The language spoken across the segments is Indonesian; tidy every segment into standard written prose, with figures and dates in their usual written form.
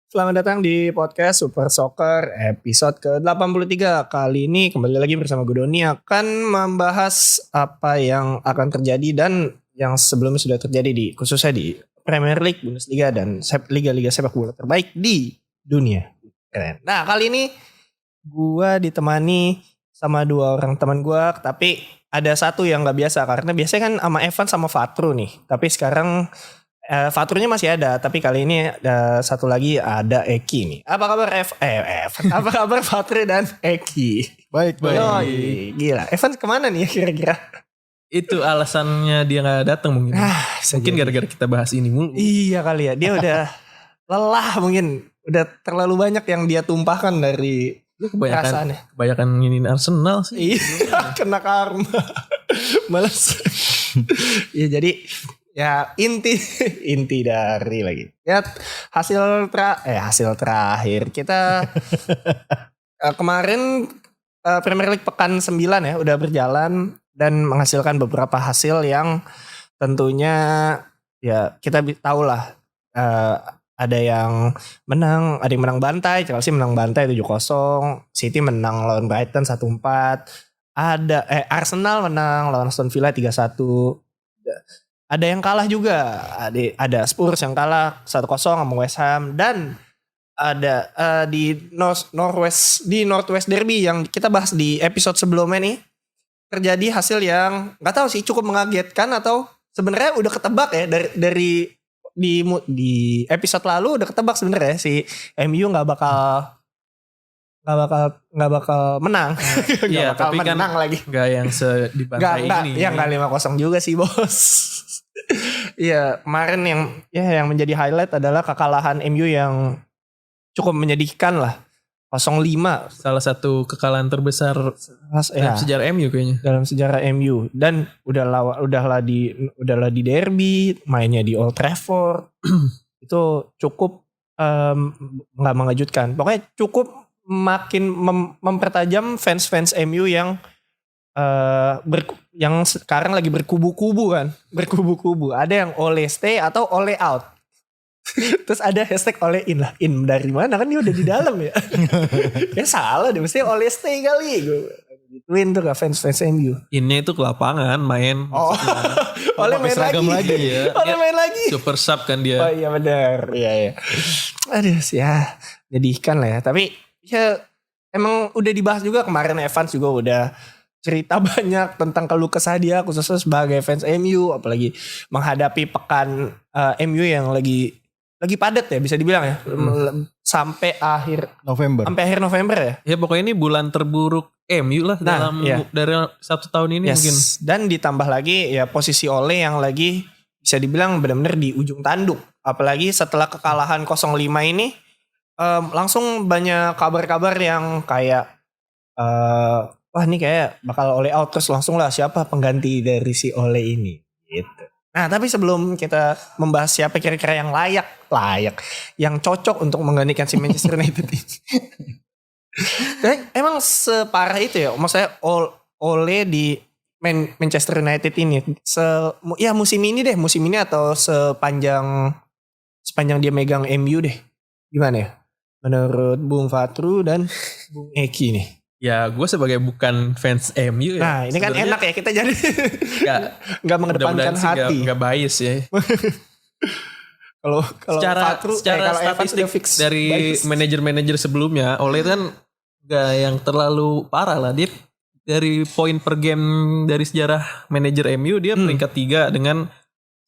Selamat datang di podcast Super Soccer episode ke-83. Kali ini kembali lagi bersama gue Doni akan membahas apa yang akan terjadi dan yang sebelumnya sudah terjadi di khususnya di Premier League, Bundesliga dan liga-liga sepak bola terbaik di dunia. Keren. Nah, kali ini gue ditemani sama dua orang teman gue, tapi ada satu yang gak biasa karena biasanya kan sama Evan sama Fatru nih. Tapi sekarang Fatrunya masih ada, tapi kali ini satu lagi ada Eki nih. Apa kabar apa kabar Fatru dan Eki? Baik. Oh, gila. Evan kemana nih kira-kira? Itu alasannya dia gak datang mungkin. Mungkin gara-gara kita bahas ini mulu. Iya kali ya. Dia udah lelah mungkin. Udah terlalu banyak yang dia tumpahkan dari kebanyakan ini Arsenal sih. Iya, kena karma. Males. Iya, jadi ya inti dari lagi. Ya hasil terakhir kita kemarin Premier League pekan 9 ya udah berjalan dan menghasilkan beberapa hasil yang tentunya ya kita tahu lah, ada yang menang bantai, Chelsea menang bantai 7-0, City menang lawan Brighton 1-4, ada Arsenal menang lawan Aston Villa 3-1. Ada yang kalah juga, ada Spurs yang kalah 1-0 sama West Ham, dan ada di Northwest Derby yang kita bahas di episode sebelumnya nih, terjadi hasil yang nggak tahu sih cukup mengagetkan atau sebenarnya udah ketebak ya dari di episode lalu udah ketebak sebenarnya si MU nggak bakal menang. Iya, tapi menang kan lagi. Enggak yang dibantai ini. Yang enggak 5-0 juga sih, Bos. Iya, kemarin yang menjadi highlight adalah kekalahan MU yang cukup menyedihkan lah. 0-5. Salah satu kekalahan terbesar dalam sejarah MU kayaknya. Dalam sejarah MU, dan udahlah di derby, mainnya di Old Trafford. Itu cukup enggak mengejutkan. Pokoknya cukup makin mempertajam fans MU yang yang sekarang lagi berkubu-kubu. Ada yang Ole stay atau Ole out. Terus ada hashtag Ole in lah. In dari mana, kan dia udah di dalam ya. Ya salah deh, mesti Ole stay kali. Gue gituin tuh ke fans MU. Innya itu ke lapangan main. Oh, Ole main lagi ya. Ole main lagi. Super sub kan dia. Oh iya benar. Iya. Aduh ya, menyedihkan lah ya. Tapi ya emang udah dibahas juga kemarin, Evans juga udah cerita banyak tentang keluh kesah dia khususnya sebagai fans MU, apalagi menghadapi pekan MU yang lagi padat ya bisa dibilang ya. Sampai akhir November ya. Ya pokoknya ini bulan terburuk MU lah dari 1 tahun ini mungkin. Dan ditambah lagi ya posisi Ole yang lagi bisa dibilang benar-benar di ujung tanduk. Apalagi setelah kekalahan 0-5 ini langsung banyak kabar-kabar yang kayak wah ini kayak bakal Ole out, terus langsung lah siapa pengganti dari si Ole ini gitu. Nah tapi sebelum kita membahas siapa kira-kira yang layak yang cocok untuk menggantikan si Manchester United ini. Emang separah itu ya maksudnya Ole di Manchester United ini musim ini atau sepanjang dia megang MU deh, gimana ya menurut Bung Fatru dan Bung Eki nih? Ya gue sebagai bukan fans MU ya. Nah ini kan enak ya kita jadi gak mengedepankan hati. Gak bias ya. Kalau secara statistik dari manajer-manajer sebelumnya, Ole kan gak yang terlalu parah lah. Dia dari poin per game dari sejarah manajer MU dia peringkat 3 dengan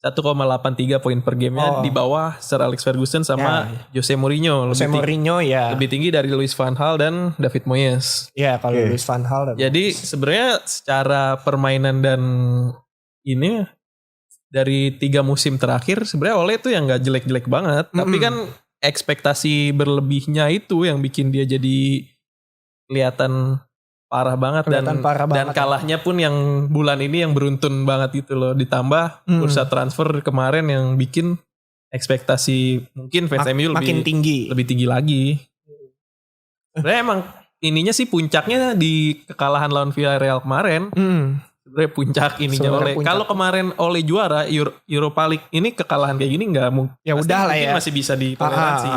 1,83 poin per gamenya, di bawah Sir Alex Ferguson sama Jose Mourinho. Lebih tinggi dari Louis van Gaal dan David Moyes. Ya kalau Louis van Gaal. Jadi sebenarnya secara permainan dan ini dari 3 musim terakhir sebenarnya Ole itu yang gak jelek-jelek banget. Tapi kan ekspektasi berlebihnya itu yang bikin dia jadi kelihatan parah banget dan kalahnya pun yang bulan ini yang beruntun banget gitu loh, ditambah bursa transfer kemarin yang bikin ekspektasi mungkin fans MU lebih tinggi lagi. Sebenarnya emang ininya sih puncaknya di kekalahan lawan Villarreal kemarin. Sebenarnya puncak ininya Ole. Kalau kemarin Ole juara Europa League, ini kekalahan kayak gini nggak mungkin. Ya udah lah ya. Masih bisa ditoleransi.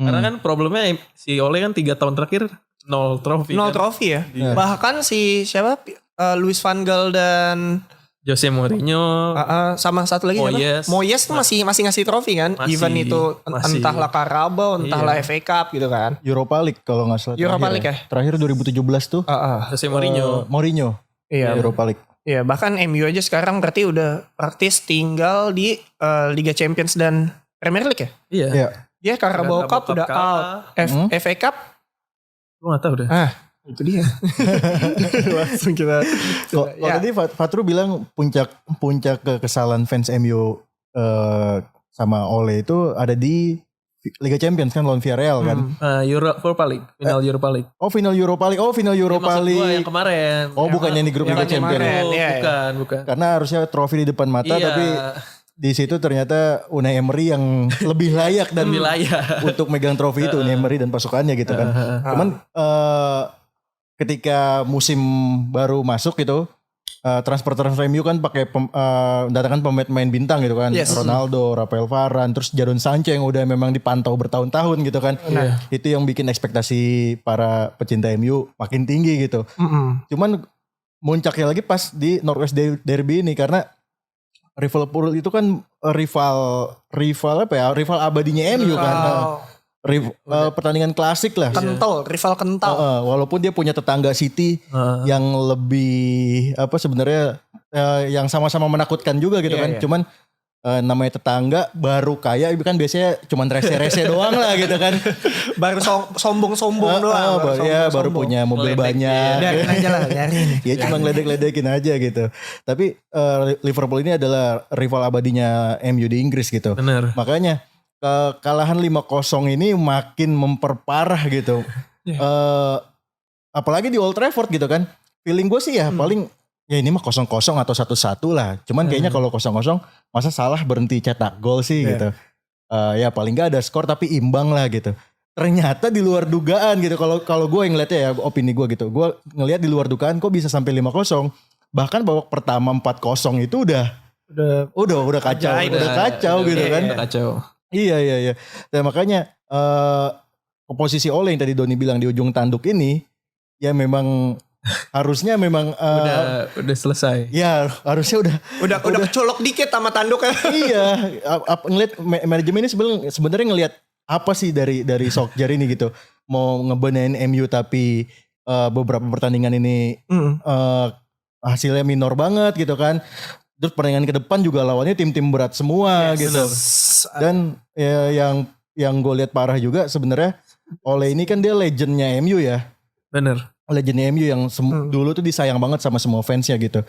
Karena kan problemnya si Ole kan 3 tahun terakhir 0 trofi. 0 kan. trofi ya. Iya. Bahkan si siapa Luis van Gaal dan Jose Mourinho. sama satu lagi Moyes. Moyes tuh masih ngasih trofi kan. Masih, Even itu masih. entahlah Carabao, entahlah FA Cup gitu kan. Europa League kalau nggak salah. Europa terakhir League ya? Terakhir 2017 tuh. Jose Mourinho. Mourinho. Iya. Europa League. Iya, bahkan MU aja sekarang berarti udah praktis tinggal di Liga Champions dan Premier League ya. Iya. Iya. Dia Carabao Cup udah out. FA Cup Gue gak tau udah. itu dia. Langsung kita. Kalau Ya. tadi Fatru bilang puncak kekesalan fans MU sama Ole itu ada di Liga Champions kan lawan Villarreal kan. Europa League. Final Europa League. Oh final Europa League. Oh final Europa Maksud gue League. yang kemarin. Oh bukannya di grup yang Liga Champions. kemarin. Iya, Bukan. Karena harusnya trofi di depan mata Iya. tapi di situ ternyata Unai Emery yang lebih layak dan Lebih layak. untuk megang trofi itu Unai Emery dan pasukannya gitu kan. Cuman ketika musim baru masuk gitu transfer MU kan pakai mendatangkan pemain bintang gitu kan. Yes. Ronaldo, Rafael Varane, terus Jadon Sancho yang udah memang dipantau bertahun-tahun gitu kan. Iya. Itu yang bikin ekspektasi para pecinta MU makin tinggi gitu. Cuman muncaknya lagi pas di Northwest Derby ini karena Liverpool itu kan rival apa ya? Rival abadinya MU kan. Pertandingan klasik lah. Rival kental. Walaupun dia punya tetangga City yang lebih apa sebenarnya yang sama-sama menakutkan juga gitu kan. Iya. Cuman namanya tetangga baru kaya kan biasanya cuman rese-rese doang lah gitu kan. Baru sombong-sombong doang. Baru punya mobil Ngeledek, banyak. Biarin aja lah, biarin. Ya cuma ngeledek-ledekin aja gitu. Tapi Liverpool ini adalah rival abadinya MU di Inggris gitu. Bener. Makanya kekalahan 5-0 ini makin memperparah gitu. Apalagi di Old Trafford gitu kan. Feeling gue sih ya paling ya ini mah 0-0 atau 1-1 lah. Cuman kayaknya kalau 0-0 masa salah berhenti cetak gol sih gitu. Ya paling gak ada skor tapi imbang lah gitu. Ternyata di luar dugaan gitu. Kalau gue yang ngeliatnya ya opini gue gitu. Gue ngeliat di luar dugaan kok bisa sampai 5-0. Bahkan babak pertama 4-0 itu udah kacau. Udah kacau gitu kan. Kacau. Iya. Dan makanya posisi Ole yang tadi Doni bilang di ujung tanduk ini ya memang harusnya memang udah selesai. ya harusnya Udah kecolok dikit sama tanduknya. iya ngelihat manajemen ini sebenarnya ngelihat apa sih dari Solskjaer ini gitu mau ngebenain MU tapi beberapa pertandingan ini hasilnya minor banget gitu kan. Terus pertandingan ke depan juga lawannya tim-tim berat semua gitu. Dan ya, yang gue lihat parah juga sebenarnya Ole ini kan dia legendnya MU ya. Bener. Legendnya MU yang dulu tuh disayang banget sama semua fansnya gitu.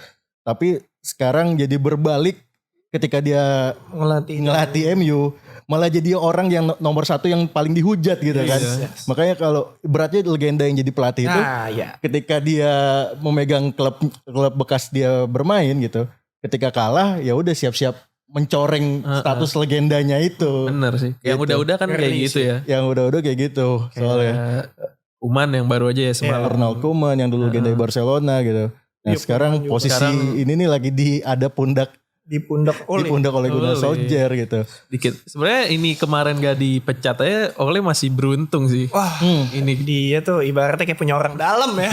Tapi sekarang jadi berbalik ketika dia ngelatih MU malah jadi orang yang nomor 1 yang paling dihujat gitu kan. Yes. Makanya kalau beratnya legenda yang jadi pelatih itu ketika dia memegang klub bekas dia bermain gitu. Ketika kalah ya udah siap-siap mencoreng status legendanya itu. Bener sih. Yang Gitu. udah-udah kan kayak gitu ya. Yang udah-udah kayak gitu soalnya. Kuman yang baru aja ya semalam. Ronald Koeman yang dulu legenda Barcelona gitu. Nah sekarang posisi ini nih lagi ada di pundak oleh Gunnar Solskjaer gitu. Dikit. Sebenarnya ini kemarin gak dipecat aja Ole masih beruntung sih. Wah, ini dia tuh ibaratnya kayak punya orang dalam ya.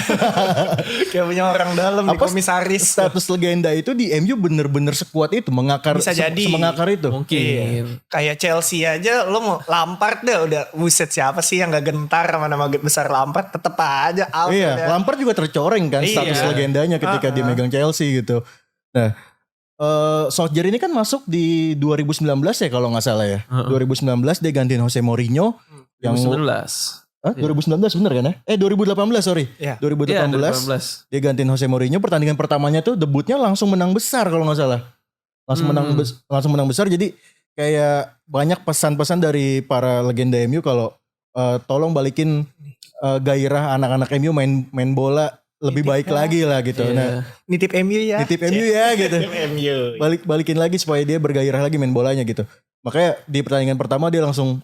Kayak punya orang dalam di komisaris. Status legenda itu di MU bener-bener sekuat itu, mengakar Bisa jadi. semengakar itu. Mungkin. Kayak Chelsea aja lo mau Lampard deh udah buset siapa sih yang gak gentar sama nama besar Lampard tetep aja out. Iya, Lampard juga tercoreng kan status legendanya ketika dia megang Chelsea gitu. Nah, Solskjaer ini kan masuk di 2019 ya kalau nggak salah ya. 2019 dia gantiin Jose Mourinho. 2019. 2019 bener kan ya? 2018 sorry. Iya. 2018 dia gantiin Jose Mourinho. Pertandingan pertamanya tuh debutnya langsung menang besar kalau nggak salah. Langsung menang besar. Jadi kayak banyak pesan-pesan dari para legenda MU kalau tolong balikin gairah anak-anak MU main bola lebih baik lagi lah gitu. Nah, nitip MU ya. Nitip MU ya gitu. MU. Balikin lagi supaya dia bergairah lagi main bolanya gitu. Makanya di pertandingan pertama dia langsung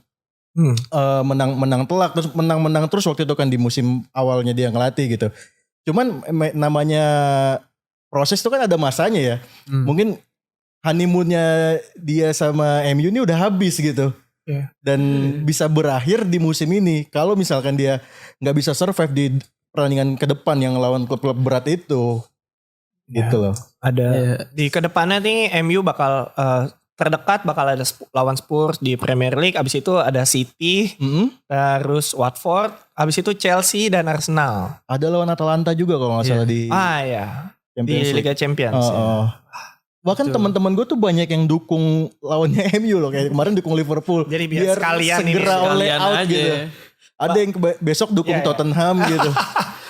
menang telak terus menang terus waktu itu kan di musim awalnya dia ngelatih gitu. Cuman namanya proses itu kan ada masanya ya. Mungkin honeymoonnya dia sama MU ini udah habis gitu. Dan bisa berakhir di musim ini kalau misalkan dia nggak bisa survive di pertandingan ke depan yang lawan klub-klub berat itu. Gitu loh. Ada di kedepannya nih MU bakal terdekat bakal ada lawan Spurs di Premier League, abis itu ada City, terus Watford, abis itu Chelsea dan Arsenal. Ada lawan Atalanta juga kalau nggak salah di di Liga Champions. Bahkan teman-teman gue tuh banyak yang dukung lawannya MU loh, kayak kemarin dukung Liverpool. Jadi biar sekalian segera ini oleh out aja. gitu. Ada yang besok dukung Tottenham gitu.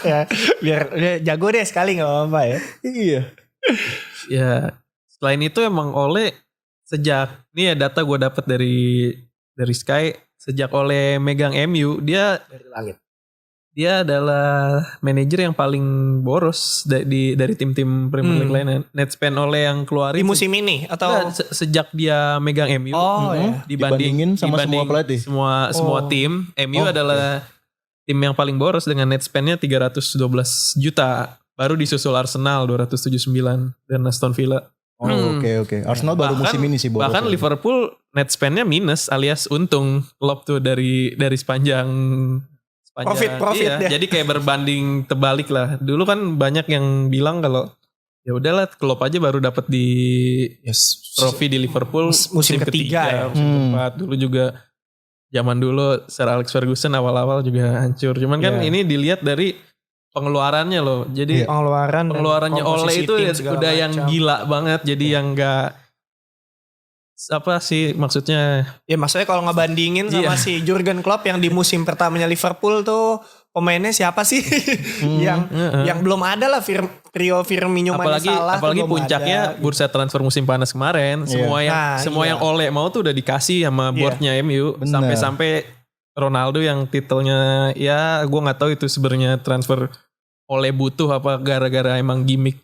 Ya, biar jago deh sekali nggak apa-apa ya. Iya. Ya, selain itu emang Ole sejak ini ya data gue dapat dari Sky, sejak Ole megang MU dia Dari langit. Dia adalah manajer yang paling boros dari tim-tim Premier League lainnya. Net spend Ole yang keluarin Di musim ini atau sejak dia megang MU dibandingin sama semua pelatih. Semua tim, MU adalah tim yang paling boros dengan net spendnya 312 juta. Baru disusul Arsenal 279 dan Aston Villa. Oke. Arsenal baru musim ini sih boros. Bahkan Liverpool net spendnya minus alias untung. Klopp tuh dari sepanjang profit iya, dia. Jadi kayak berbanding terbalik lah. Dulu kan banyak yang bilang kalau ya udahlah Klopp aja baru dapat di trofi di Liverpool musim ketiga ya. Musim keempat. Dulu juga zaman dulu Sir Alex Ferguson awal-awal juga hancur. Cuman kan ini dilihat dari pengeluarannya loh. Jadi pengeluarannya Ole itu udah yang gila banget. Jadi yang enggak apa sih maksudnya? Ya maksudnya kalau ngebandingin sama si Jurgen Klopp yang di musim pertamanya Liverpool tuh pemainnya siapa sih? yang belum ada lah trio Firmino, Mane, Salah. Apalagi puncaknya bursa transfer musim panas kemarin. Semua yang Ole mau tuh udah dikasih sama boardnya MU. Sampai Ronaldo yang titelnya ya gue nggak tahu itu sebenarnya transfer Ole butuh apa gara-gara emang gimmick.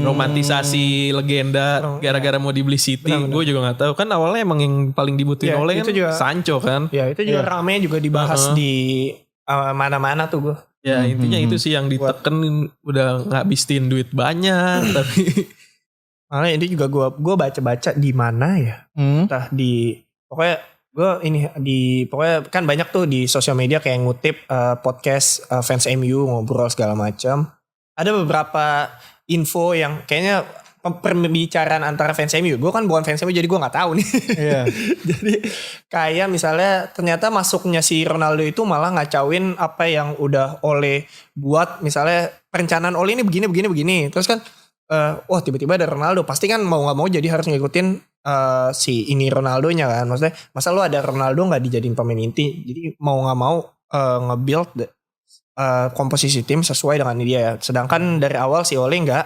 Romantisasi legenda gara-gara mau dibeli City. Gue juga gak tahu. Kan awalnya emang yang paling dibutuhin Ole kan juga, Sancho kan. Ya itu juga rame juga dibahas di mana-mana tuh gue. Ya intinya itu sih yang diteken udah ngabisin duit banyak. Tapi malah ini juga gue baca-baca di mana ya. Entah di pokoknya pokoknya kan banyak tuh di sosial media kayak ngutip podcast fans MU ngobrol segala macam. Ada beberapa info yang kayaknya pembicaraan antara fans MU. Gue kan bukan fans MU jadi gue nggak tahu nih. Jadi kayak misalnya ternyata masuknya si Ronaldo itu malah ngacauin apa yang udah Ole buat. Misalnya perencanaan Ole ini begini. Terus kan wah tiba-tiba ada Ronaldo. Pasti kan mau nggak mau jadi harus ngikutin si ini Ronaldonya kan. Maksudnya masa lu ada Ronaldo gak dijadiin pemain inti. Jadi mau gak mau nge-build komposisi tim sesuai dengan dia ya. Sedangkan dari awal si Ole gak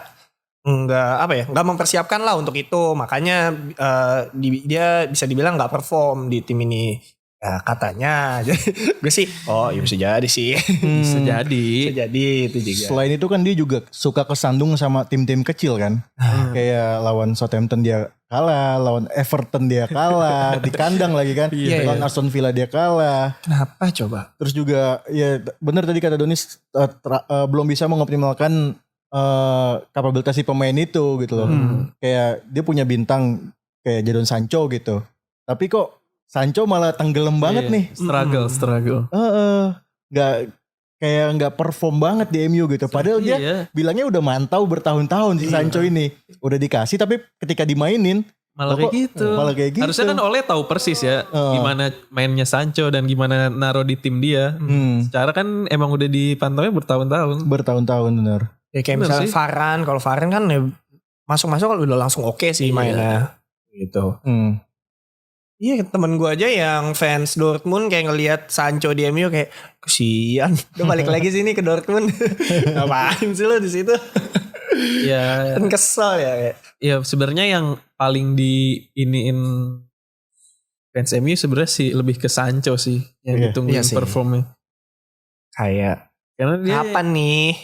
mempersiapkan lah untuk itu. Makanya dia bisa dibilang gak perform di tim ini. Ya, katanya. Gue sih ya bisa jadi sih. Bisa jadi itu juga. Selain itu kan dia juga suka kesandung sama tim-tim kecil kan. Kayak lawan Southampton dia kalah, lawan Everton dia kalah, di kandang lagi kan. Lawan Aston Villa dia kalah. Kenapa coba? Terus juga ya benar tadi kata Donis belum bisa mengoptimalkan kapabilitas si pemain itu gitu loh. Kayak dia punya bintang kayak Jadon Sancho gitu. Tapi kok Sancho malah tenggelam banget nih. Struggle. Nggak perform banget di MU gitu. Padahal dia bilangnya udah mantau bertahun-tahun si Sancho ini. Udah dikasih tapi ketika dimainin malah kayak gitu. Harusnya kan Ole tahu persis ya gimana mainnya Sancho dan gimana naro di tim dia. Secara kan emang udah dipantaunya bertahun-tahun. Bertahun-tahun benar. Ya kayak misalnya Varane. Kalau Varane kan ya masuk-masuk udah langsung oke sih mainnya. Gitu. Iya temen gue aja yang fans Dortmund kayak ngelihat Sancho di MU kayak kesian udah balik lagi sini ke Dortmund. Ngapain sih lo di situ? Ya kan kesel ya kayak. Ya sebenarnya yang paling diiniin fans MU sebenarnya sih lebih ke Sancho sih yang ditungguin performnya. Kayak karena dia kapan nih?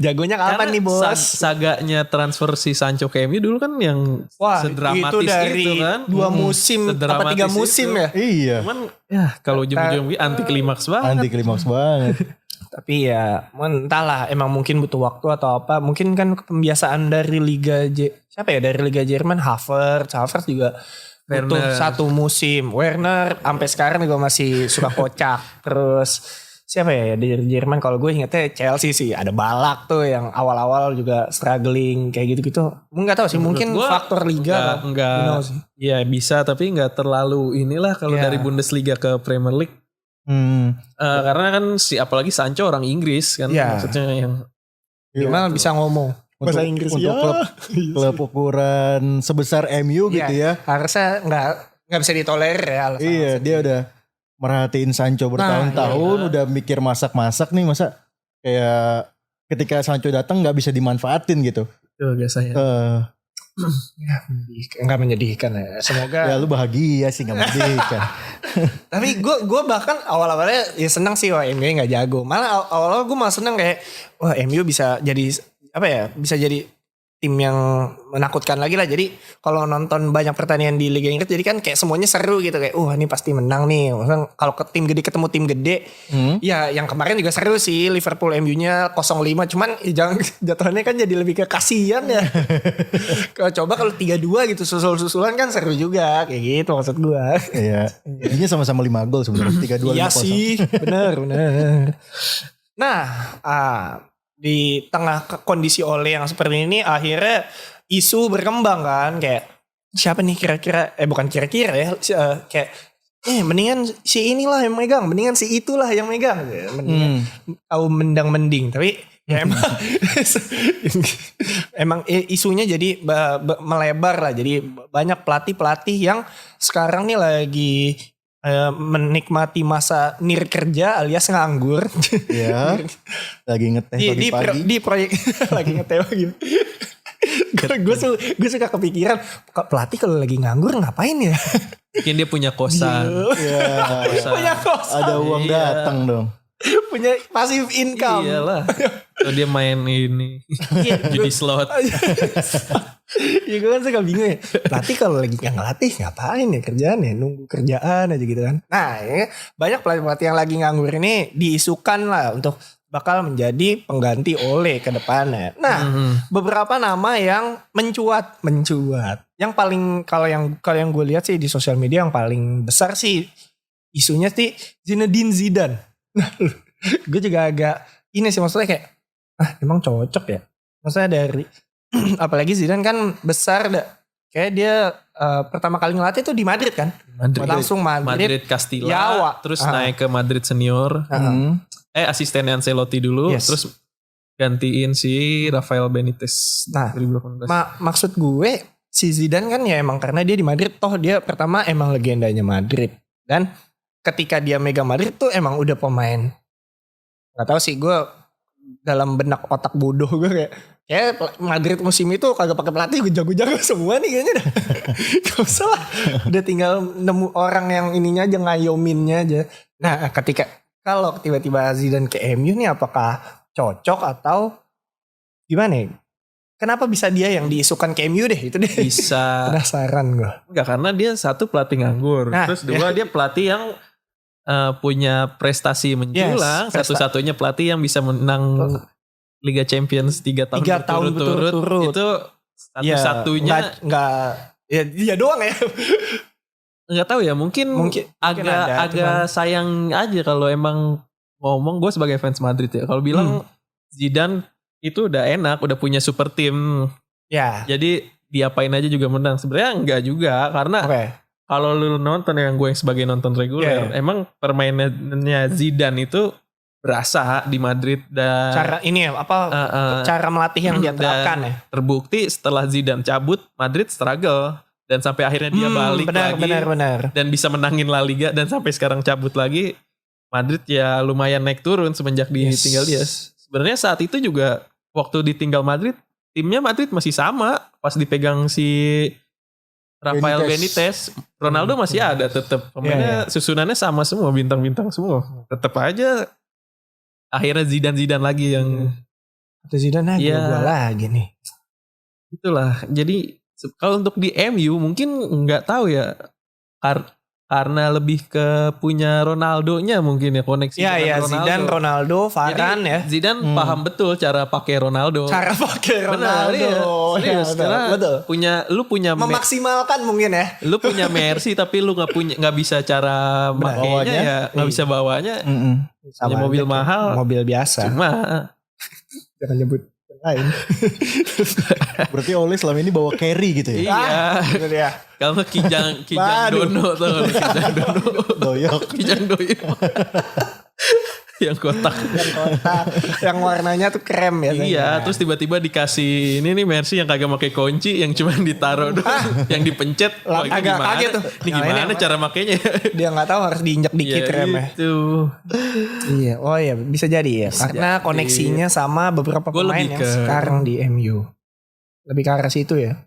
Jagonya kapan nih bos? Saganya transfer si Sancho ke MU dulu kan yang sedramatis itu dari itu kan. 2 musim apa 3 musim itu. Ya? Iya. Cuman ya kalau ujung-ujung anti klimaks banget. Tapi ya entahlah emang mungkin butuh waktu atau apa. Mungkin kan pembiasaan dari Liga dari Liga Jerman Havertz juga butuh Werner. 1 musim. Werner sampai sekarang juga masih suka kocak. Terus siapa ya di Jerman, kalau gue ingetnya Chelsea sih, ada Balak tuh yang awal-awal juga struggling kayak gitu-gitu. Enggak tahu sih, mungkin Menurut gua faktor liga. enggak You know sih. ya bisa, tapi nggak terlalu inilah kalau Iya. dari Bundesliga ke Premier League. Karena kan apalagi Sancho orang Inggris kan, Iya. maksudnya yang Gimana bisa ngomong bahasa Inggris untuk klub ukuran sebesar MU gitu ya. Harusnya nggak bisa ditolerir ya. alasan-alasan Iya, dia gitu. udah merhatiin Sancho bertahun-tahun, iya. udah mikir masak-masak nih, masa kayak ketika Sancho datang nggak bisa dimanfaatin gitu. itu biasanya. Nggak menyedihkan ya. Semoga. Ya lu bahagia sih, nggak menyedihkan. Tapi gue bahkan awal-awalnya ya senang sih, wah MU nggak jago. Malah awal-awal gue malah senang kayak wah MU bisa jadi apa ya, bisa jadi tim yang menakutkan lagi lah. Jadi kalau nonton banyak pertandingan di Liga Inggris, jadi kan kayak semuanya seru gitu, kayak ini pasti menang nih. Maksudnya kalau ke tim gede ketemu tim gede, ya yang kemarin juga seru sih, Liverpool MU-nya 0-5, cuman jangan jatuhannya kan jadi lebih ke kasihan ya. Kalau coba kalau 3-2 gitu susul-susulan kan seru juga, kayak gitu maksud gua. Iya. Intinya sama-sama 5 gol sebenarnya, 3-2 Iya 5-0. sih, bener. Nah, di tengah kondisi Ole yang seperti ini, akhirnya isu berkembang kan, kayak siapa nih kira-kira, bukan kira-kira ya, kayak mendingan si inilah yang megang, mendingan si itulah yang megang, mendingan kaum mendang mending, tapi ya emang emang isunya jadi melebar lah, jadi banyak pelatih yang sekarang nih lagi menikmati masa nir kerja alias nganggur. Iya. Lagi ngeteh pagi-pagi. di proyek lagi ngeteh gitu. Gue suka kepikiran, pelatih kalau lagi nganggur ngapain ya? Mungkin dia punya kosan. Iya. Punya kosan, Ada uang Iya. datang dong. punya passive income. Iyalah. Kalau dia main ini judi slot. Ya gue kan suka bingung ya, pelatih kalau lagi gak ngelatih ngapain ya kerjaan ya, nunggu kerjaan aja gitu kan. Nah ya, banyak pelatih-pelatih yang lagi nganggur ini diisukan lah untuk bakal menjadi pengganti Ole ke depannya. Nah beberapa nama yang mencuat. Yang paling kalau yang gue lihat sih di sosial media yang paling besar sih isunya sih Zinedine Zidane. Gue juga agak ini sih, maksudnya kayak emang cocok ya, maksudnya dari apalagi Zidane kan besar, kayak dia pertama kali ngelatih tuh di Madrid kan, langsung Madrid Castilla, Jawa. terus naik ke Madrid senior, asistennya Ancelotti dulu, Yes. terus gantiin si Rafael Benitez. Nah, 2018. maksud gue si Zidane kan ya emang karena dia di Madrid, toh dia pertama emang legendanya Madrid, dan ketika dia megang Madrid tuh emang udah pemain, nggak tahu sih gue dalam benak otak bodoh gue kayak Madrid musim itu kagak pakai pelatih, gue jago-jago semua nih kayaknya dah. Gak usah lah, udah tinggal nemu orang yang ininya aja, ngayominnya aja. Nah ketika kalau tiba-tiba Zidane ke MU nih, apakah cocok atau gimana ya? Kenapa bisa dia yang diisukan ke MU deh, itu deh. Bisa. Penasaran gue. Enggak, karena dia satu pelatih nganggur. Nah, terus dua dia pelatih yang punya prestasi menjulang. Yes, Satu-satunya pelatih yang bisa menang Liga Champions 3 tahun 3 tahun berturut-turut. Itu satu-satunya. Nggak ya dia doang ya. Nggak tahu ya, mungkin agak sayang aja kalau emang ngomong, gue sebagai fans Madrid ya, kalau bilang Zidane itu udah enak, udah punya super tim ya, jadi diapain aja juga menang. Sebenarnya enggak juga, karena kalau lu nonton, yang gue yang sebagai nonton reguler, emang permainannya Zidane itu berasa di Madrid, dan cara ini ya cara melatih yang dia terapkan ya. Terbukti setelah Zidane cabut, Madrid struggle. Dan sampai akhirnya dia balik lagi. Dan bisa menangin La Liga. Dan sampai sekarang cabut lagi. Madrid ya lumayan naik turun semenjak ditinggal dia. Sebenarnya saat itu juga waktu ditinggal Madrid, timnya Madrid masih sama. Pas dipegang si Rafael Benitez. Ronaldo masih ada tetap. Pemainnya susunannya sama semua. Bintang-bintang semua. Tetap aja akhirnya Zidane lagi yang... Zidane lagi lagi nih. Itulah. Jadi... kalau untuk di MU mungkin nggak tahu ya, karena lebih ke punya Ronaldonya mungkin ya, koneksi Iya dengan ya, Ronaldo. Zidane, Ronaldo, Varane Jadi, ya. Zidane paham betul cara pakai Ronaldo. Cara pakai Benar, Ronaldo. iya. Serius, Ya, karena betul. lu punya Memaksimalkan mungkin ya. lu punya Mercy tapi lu nggak bisa cara makainya Bawanya. ya, nggak bisa bawanya. Punya mobil aja, mahal. mobil biasa. Cuma Jangan nyebut yang lain. Berarti Ole selama ini bawa carry gitu ya? iya, Itu dia. kalau Kijang Waduh. Dono tuh, Kijang Dono, Doyok. Kijang Doyo. Yang kotak. Yang kotak, yang warnanya tuh krem ya. Iya, terus tiba-tiba dikasih ini nih Mercy yang kagak pakai kunci, yang cuma ditaruh doang, yang dipencet. Wah, ini agak gimana? kaget tuh. Ini Nah, gimana ini cara makainya? dia nggak tahu harus diinjak dikit Ya, remnya. itu. Iya, oh iya bisa jadi ya. Karena jadi. koneksinya sama beberapa Gua pemain lebih yang ke- sekarang di MU. Lebih ke arah situ ya.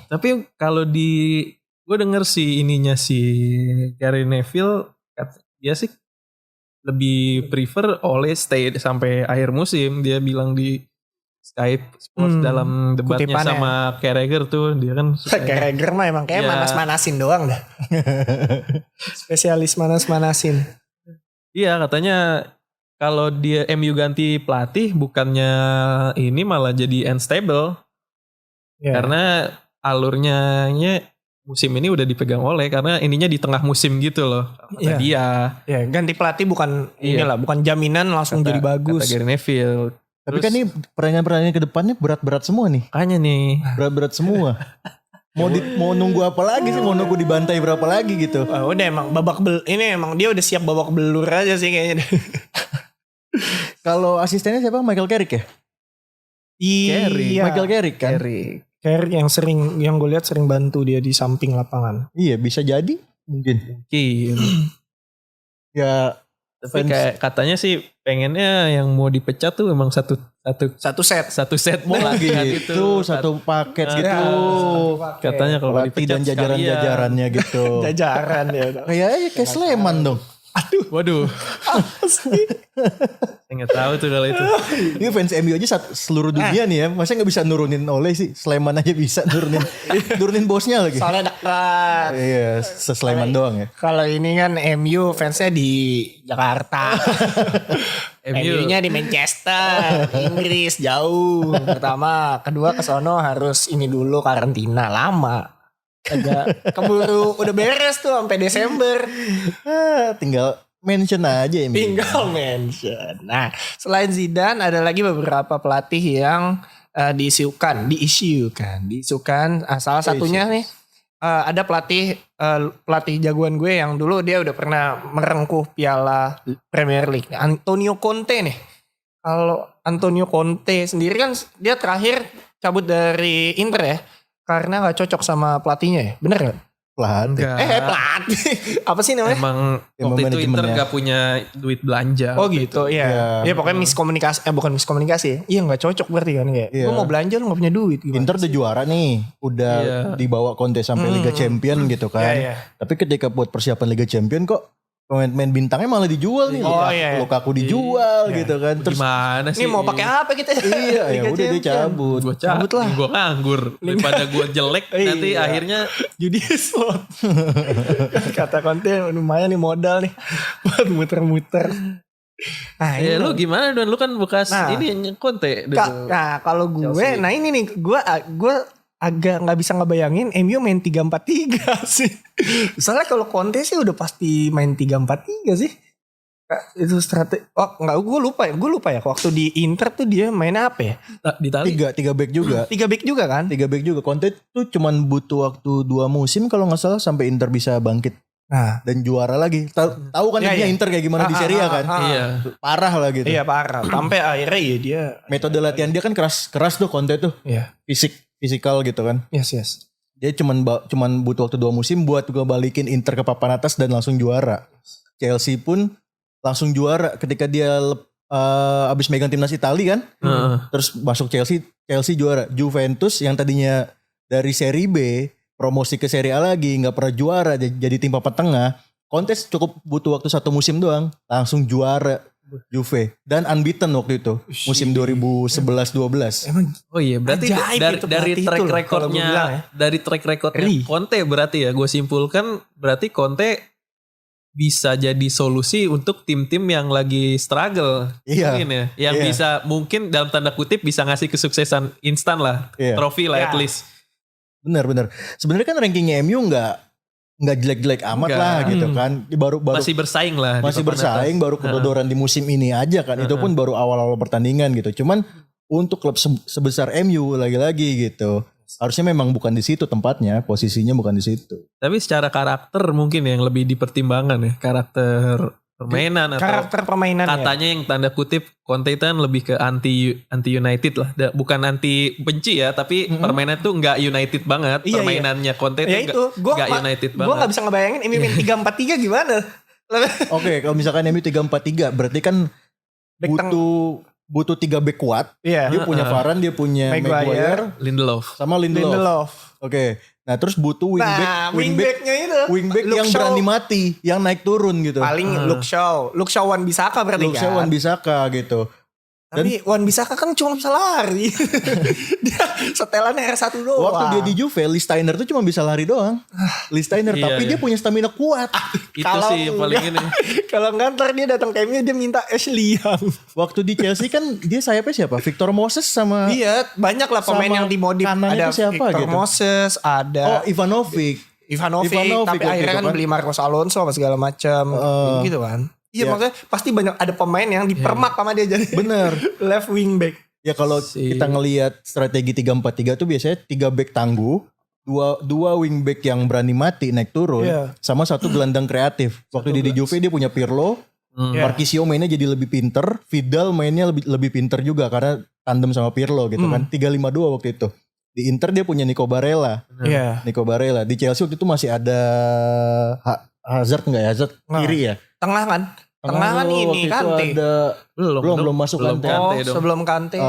Tapi kalau gue denger si ininya si Gary Neville, dia sih lebih prefer Ole stay sampai akhir musim. Dia bilang di Skype Sports dalam debatnya kutipannya. sama Carragher tuh, dia kan Carragher mah emang kayak Iya. manas-manasin doang dah. Spesialis manas-manasin. iya katanya kalau dia MU ganti pelatih bukannya ini malah jadi unstable Ya. karena alurnya musim ini udah dipegang Ole karena ininya di tengah musim gitu loh. Kata Iya. dia. Ya, ganti pelatih bukan Iya. inilah, bukan jaminan langsung jadi bagus. Kata Gary Neville. Tapi Terus- kan nih pertandingan-pertandingan ke depannya berat-berat semua nih. Makanya nih. Berat-berat semua. mau nunggu apa lagi sih? Mau nunggu dibantai berapa lagi gitu? Wah, udah emang ini emang dia udah siap babak belur aja sih kayaknya. Kalau asistennya siapa? Michael Carrick ya? Iya. Michael Carrick kan? Carrick yang gue lihat sering bantu dia di samping lapangan. Iya bisa jadi mungkin. Mungkin. Ya Tapi kayak katanya sih pengennya yang mau dipecat tuh emang satu Satu set. bola gitu, satu paket Nah, gitu. Ya, satu paket. Kalau Katanya kalau pelatih dipecat dan jajaran-jajarannya gitu. Jajaran ya. Kayak Sleman dong. Waduh. Saya nggak tahu tuh kalau itu. Ini fans MU aja seluruh dunia nih ya. Masa nggak bisa nurunin Ole sih? Sleman aja bisa nurunin bosnya lagi. Soalnya dekat. Iya, se-Sleman doang ya. Kalau ini kan MU fansnya di Jakarta. MU. MU-nya di Manchester, Inggris jauh. Pertama, kedua ke sono harus ini dulu karantina lama. Agak keburu udah beres tuh sampai Desember. Tinggal mention aja MU. Tinggal mention. Nah, selain Zidane ada lagi beberapa pelatih yang diisukan. Salah satunya nih ada pelatih jagoan gue yang dulu dia udah pernah merengkuh Piala Premier League, Antonio Conte nih. Kalau Antonio Conte sendiri kan dia terakhir cabut dari Inter ya, karena nggak cocok sama pelatihnya ya, bener nggak? Pelatih. Enggak. Pelatih apa sih namanya? Emang Emang waktu itu Inter manajemennya. gak punya duit belanja. Oh gitu, iya. Iya. Ya pokoknya miskomunikasi, bukan miskomunikasi ya. Iya nggak cocok berarti kan kayak. Iya. Gue mau belanja lu nggak punya duit. Gimana? Inter udah juara nih, udah Iya. dibawa Conte sampai Liga Champion gitu kan. Iya, iya. Tapi ketika buat persiapan Liga Champion kok pemain bintangnya malah dijual nih. Oh, iya, iya. Lukaku dijual Iya. gitu kan. Terus Gimana sih? Ini mau pakai apa kita? iya ya Liga udah dia Champion. cabut. Gue Cabut lah. Gue nganggur. Daripada gue jelek nanti Iya. akhirnya Judi slot. Kata Conte lumayan nih modal nih buat muter-muter. Nah, ya lu gimana Don? Lu kan bekas Nah. ini Conte dulu. Nah, kalau gue, Chelsea. nah ini nih, gue agak nggak bisa ngebayangin MU main 3-4-3 sih. Soalnya kalau Conte sih udah pasti main 3-4-3 sih. Itu strategi. Oh nggak, gue lupa ya. Waktu di Inter tuh dia main apa ya? Di tali. Tiga back juga. 3 back juga kan? 3 back juga. Conte tuh cuman butuh waktu 2 musim kalau nggak salah sampai Inter bisa bangkit Nah, dan juara lagi. Tahu kan Iya, timnya iya. Inter kayak gimana di Serie A kan? Iya. Parah lah gitu. iya parah. Sampai akhirnya ya dia. Metode latihan dia kan keras tuh Conte tuh. Iya. Fisikal gitu kan. Yes. Dia cuman butuh waktu 2 musim buat gue balikin Inter ke papan atas dan langsung juara. Chelsea pun langsung juara ketika dia abis megang timnas Italia kan. Heeh. Terus masuk Chelsea juara. Juventus yang tadinya dari Serie B promosi ke Serie A lagi nggak pernah juara jadi tim papan tengah. Conte cukup butuh waktu 1 musim doang langsung juara. Juve dan unbeaten waktu itu musim 2011-12. Emang Oh iya, berarti ajaib dari itu dari pelatih track itu loh, kalau recordnya gue bilang ya. dari track recordnya Ri. Conte berarti ya gue simpulkan berarti Conte bisa jadi solusi untuk tim-tim yang lagi struggle. Iya. Mungkin ya, yang Iya. bisa mungkin dalam tanda kutip bisa ngasih kesuksesan instan lah, Iya. trofi lah Iya. at least. Benar. Sebenarnya kan rankingnya MU nggak jelek-jelek amat Enggak. lah gitu kan. Baru Masih bersaing lah. di masih papan bersaing, atas. baru kedodoran di musim ini aja kan. Itu pun baru awal-awal pertandingan gitu. Cuman untuk klub sebesar MU lagi-lagi gitu, harusnya memang bukan di situ tempatnya, posisinya bukan di situ. Tapi secara karakter mungkin yang lebih dipertimbangkan ya, karakter permainan atau karakter permainan ya. katanya yang tanda kutip Conte itu kan lebih ke anti United lah, bukan anti benci ya, tapi permainan tuh nggak United banget. Iya, permainannya Conte Ya itu itu, nggak United gue banget. gak bisa ngebayangin ini main 3-4-3 gimana. Oke, kalau misalkan MU 3-4-3 berarti kan Back butuh 3 back kuat. Iya. Dia punya Varane, dia punya Maguire Lindelof. sama Lindelof. Lindelof. Oke. Nah, terus butuh wingbacknya itu. wingback Luke yang Shaw. berani mati, yang naik turun gitu. Paling Luke Shaw Wan Bisaka berarti Luke kan. Shaw, Wan-Bissaka gitu. Tapi Wan Bisaka kan cuma bisa lari. Dia setelannya R1 doang. Waktu dia di Juve, Lee Steiner tuh cuma bisa lari doang. Lee Steiner, Iya, tapi iya. dia punya stamina kuat. Itu Kalau sih yang paling ini. Kalau enggak ntar dia datang ke MU dia minta Ashley Young. Waktu di Chelsea kan dia sayapnya siapa? Victor Moses sama Iya, banyak lah pemain Sama yang dimodif. kanannya Ada tuh siapa Victor gitu? Moses, ada Ivanovic. Ivanovic, Ivanovic tapi waktu akhirnya itu kan kan. beli Marcos Alonso apa segala macam gitu kan. Iya, Ya. maksudnya pasti banyak ada pemain yang dipermak sama dia jadi Bener. left wing back. Ya kalau kita ngelihat strategi 3-4-3 tuh biasanya 3 back tangguh, dua wing back yang berani mati naik turun, Iya. sama satu gelandang kreatif. Waktu dia di Juve dia punya Pirlo, Iya. Marquisio mainnya jadi lebih pinter, Vidal mainnya lebih pinter juga karena tandem sama Pirlo gitu kan. 3-5-2 waktu itu. Di Inter dia punya Nico Barella. Iya. Di Chelsea waktu itu masih ada Hazard enggak ya? Hazard kiri ya? Tengah kan? Tengah kan waktu ini itu Kante. ada belum masuk Kante. Oh, dong. sebelum Kante.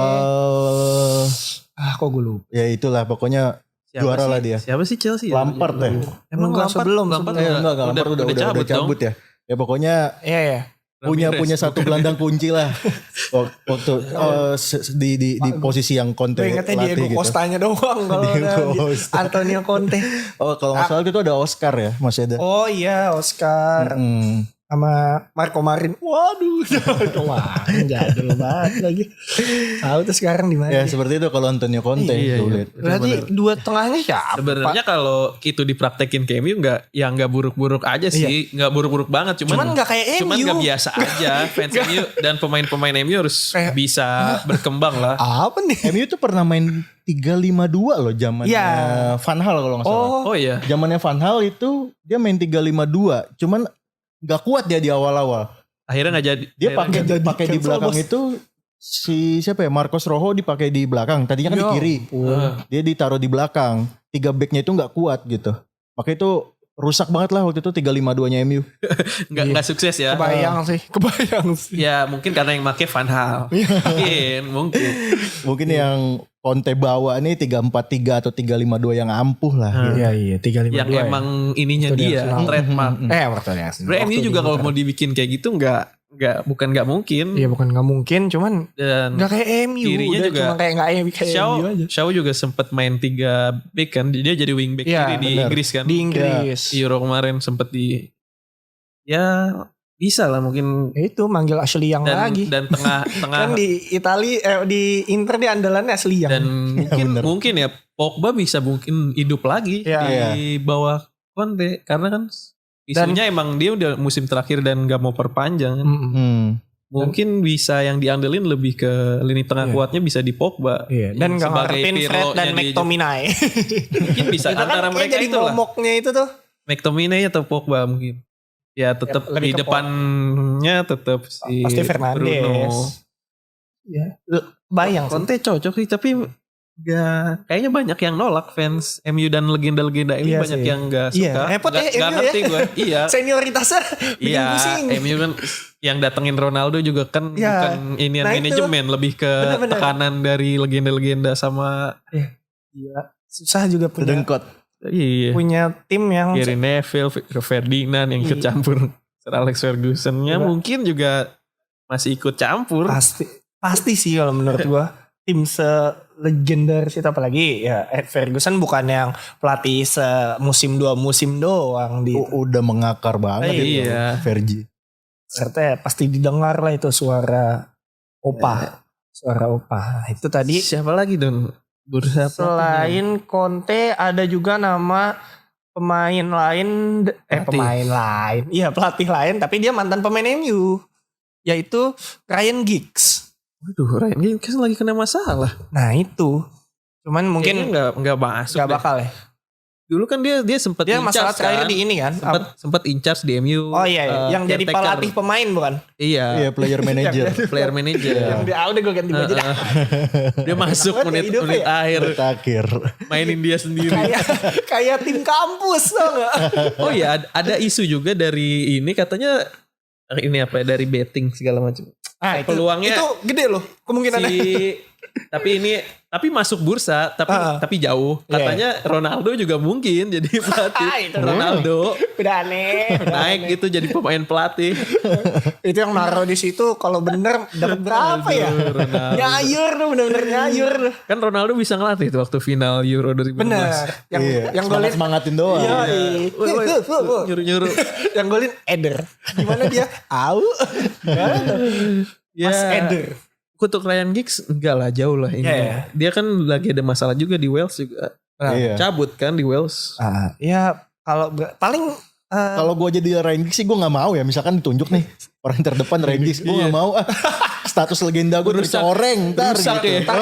Kok gue lupa. Ya itulah pokoknya juara lah dia. Siapa sih Chelsea? ya? Lampard ya? Emang Enggak, sebelum. Lampard Enggak, Lampard udah cabut dong. cabut ya. Ya pokoknya Iya, iya. Ramirez. punya satu gelandang kunci lah. Waktu di posisi yang Conte Gue ingetnya latih Diego gitu. Costanya doang kalau Diego ada Costa. Antonio Conte. Oh, kalau nggak salah itu ada Oscar ya, masih ada. Oh iya, Oscar sama Marco Marin. Waduh, kemarin jadul banget lagi. Tahu tuh sekarang di mana? Ya seperti itu kalau Antonio Conte. Iya, tuh, iya. lihat. Berarti dua tengahnya siapa? Sebenarnya kalau itu dipraktekin ke MU nggak buruk-buruk aja sih, nggak buruk-buruk banget, Cuman nggak kayak cuman MU. nggak biasa aja. Fans MU dan pemain-pemain MU harus bisa berkembang lah. Apa nih? MU tuh pernah main 3-5-2 loh zamannya Iya. Van Hal kalau nggak salah. Oh iya, Zamannya Van Hal itu dia main 3-5-2, cuman nggak kuat dia di awal-awal. akhirnya nggak jadi. Dia Akhirnya pakai di cancel, belakang bos. itu si siapa ya, Marcos Rojo dipakai di belakang. Tadinya kan di kiri. Dia ditaruh di belakang. 3 backnya itu nggak kuat gitu. Makanya itu rusak banget lah waktu itu 3-5-2-nya MU. nggak sukses ya. Kebayang sih. Ya mungkin karena yang make Van Hal. mungkin. Mungkin yang Conte bawa nih 3-4-3 atau 3-5-2 yang ampuh lah. Iya, 3-5-2. Yang emang ininya Itu dia, dia, trademark. waktunya. Sebenarnya MU juga kalau mau dibikin kayak gitu bukan nggak mungkin. Iya, bukan nggak mungkin, cuman Dan nggak kayak MU. kirinya Udah juga cuma kayak MU aja. Shaw juga sempat main 3 back kan. Dia jadi wing back Iya, kiri di benar. Inggris kan. Di Inggris. Euro kemarin sempat ya bisa lah mungkin. Itu manggil Ashley Young lagi. Dan tengah Kan di di Inter dia andalannya Ashley Young. dan mungkin ya Pogba bisa mungkin hidup lagi Iya. di bawah Conte karena kan isunya emang dia udah musim terakhir dan gak mau perpanjang. Mungkin bisa yang diandelin lebih ke lini tengah kuatnya bisa di Pogba. Iya, dan gak Sebagai ngertiin Fred Pirlo-nya dan di- McTominay. Mungkin bisa Itu kan antara kayak mereka jadi itu lah. momoknya itu tuh. McTominay atau Pogba mungkin. Ya tetap lebih di ke depannya tetap si Pasti Fernandes. Bruno. Ya, bayang sih. Conte cocok sih tapi kayaknya banyak yang nolak fans MU dan legenda-legenda ini Iya banyak sih. yang gak Iya, suka. repot ya Nggak MU ngerti ya. gue. Iya. Senioritasnya bikin Iya, pusing. MU kan yang datengin Ronaldo juga kan Iya. bukan ini Nah, itu. manajemen, lebih ke Bener-bener. tekanan dari legenda-legenda sama Gila. Susah juga punya iya. tim yang Gary Neville, Ferdinand yang ikut campur Sir Alex Ferguson-nya mungkin juga masih ikut campur. Pasti sih kalau menurut gua tim selegendaris itu, apalagi ya Ferguson bukan yang pelatih semusim 2 musim doang di Udah mengakar banget itu Iya. Fergie. serta pasti didengar lah itu suara suara opa. Nah, itu tadi Siapa lagi Don? Bursa pelatihnya. selain Conte ada juga nama pemain lain pelatih lain tapi dia mantan pemain MU, yaitu Ryan Giggs. Waduh, Ryan Giggs kan lagi kena masalah. Nah itu cuman mungkin nggak masuk. nggak bakal ya. Dulu kan dia sempat Dia masalah terakhir di ini kan. sempat in charge di MU. Oh iya, yang jadi caretaker. pelatih pemain bukan? Iya, Player manager. player manager. Yang dia udah gue ganti baju dah. Dia masuk Buat menit hidupnya ya? akhir, Terakhir. mainin dia sendiri. Kayak tim kampus tau gak? Oh iya, ada isu juga dari ini katanya ini apa ya, dari betting segala macam. Ah, Peluangnya itu gede loh kemungkinannya. Tapi masuk bursa tapi jauh. Katanya Ronaldo juga mungkin jadi pelatih. Itu Ronaldo udah aneh. naik gitu jadi pemain pelatih. Itu yang naruh di situ kalau bener dapat berapa ya? Ronaldo. Nyayur tuh, bener-bener nyayur. Kan Ronaldo bisa ngelatih tuh waktu final Euro 2015. Bener. Yang golin semangatin doang. Nyuruh-nyuruh. yang golin Eder. Gimana dia? Au. Mas Eder. Untuk Ryan Giggs enggak lah, jauh lah ini. Yeah. Dia kan lagi ada masalah juga di Wales juga. Iya. Cabut kan di Wales. Ya kalau paling Kalau gue jadi Ryan Giggs sih gue gak mau ya. Misalkan ditunjuk nih orang terdepan Ryan Giggs. Gue gak mau status legenda gue tercoreng. Rusak ya. Ntar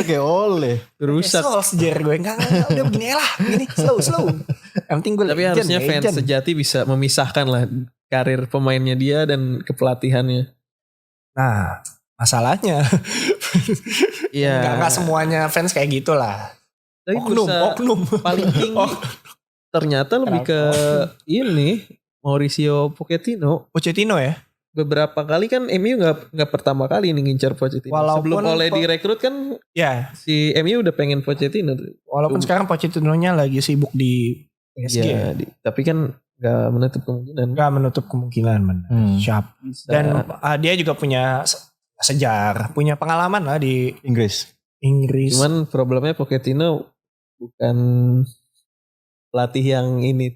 kayak oleh. Rusak. Solskjaer gue enggak udah begini lah. Begini slow. Yang penting gue Tapi harusnya fans sejati bisa memisahkan lah karir pemainnya dia dan kepelatihannya. Nah masalahnya Iya. Gak semuanya fans kayak gitu lah. Tapi Oknum paling tinggi ternyata lebih ke ini Mauricio Pochettino. Ya. Beberapa kali kan MU nggak pertama kali nih ngincar Pochettino. Walaupun sebelum oleh direkrut kan ya. si MU udah pengen Pochettino. Walaupun sekarang Pochettino-nya lagi sibuk di PSG. Ya, tapi kan nggak menutup kemungkinan. Gak menutup kemungkinan benar. Siap. Bisa. Dan dia juga punya sejarah, punya pengalaman lah di Inggris. Cuman problemnya Pochettino bukan pelatih yang ini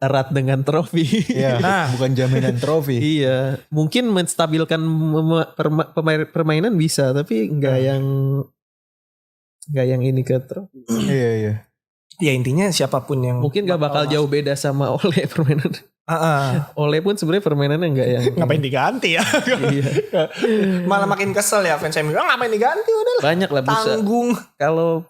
erat dengan trofi. Iya, bukan jaminan trofi. Iya, mungkin menstabilkan permainan bisa, tapi nggak yang ini ke trofi. Iya. Ya intinya siapapun yang Mungkin nggak bakal jauh beda sama Ole permainan. Ole pun sebenarnya permainannya nggak yang ngapain diganti ya? Iya. Malah makin kesel ya fans MU. Ngapain diganti udah lah. Banyak lah bisa. Tanggung. Kalau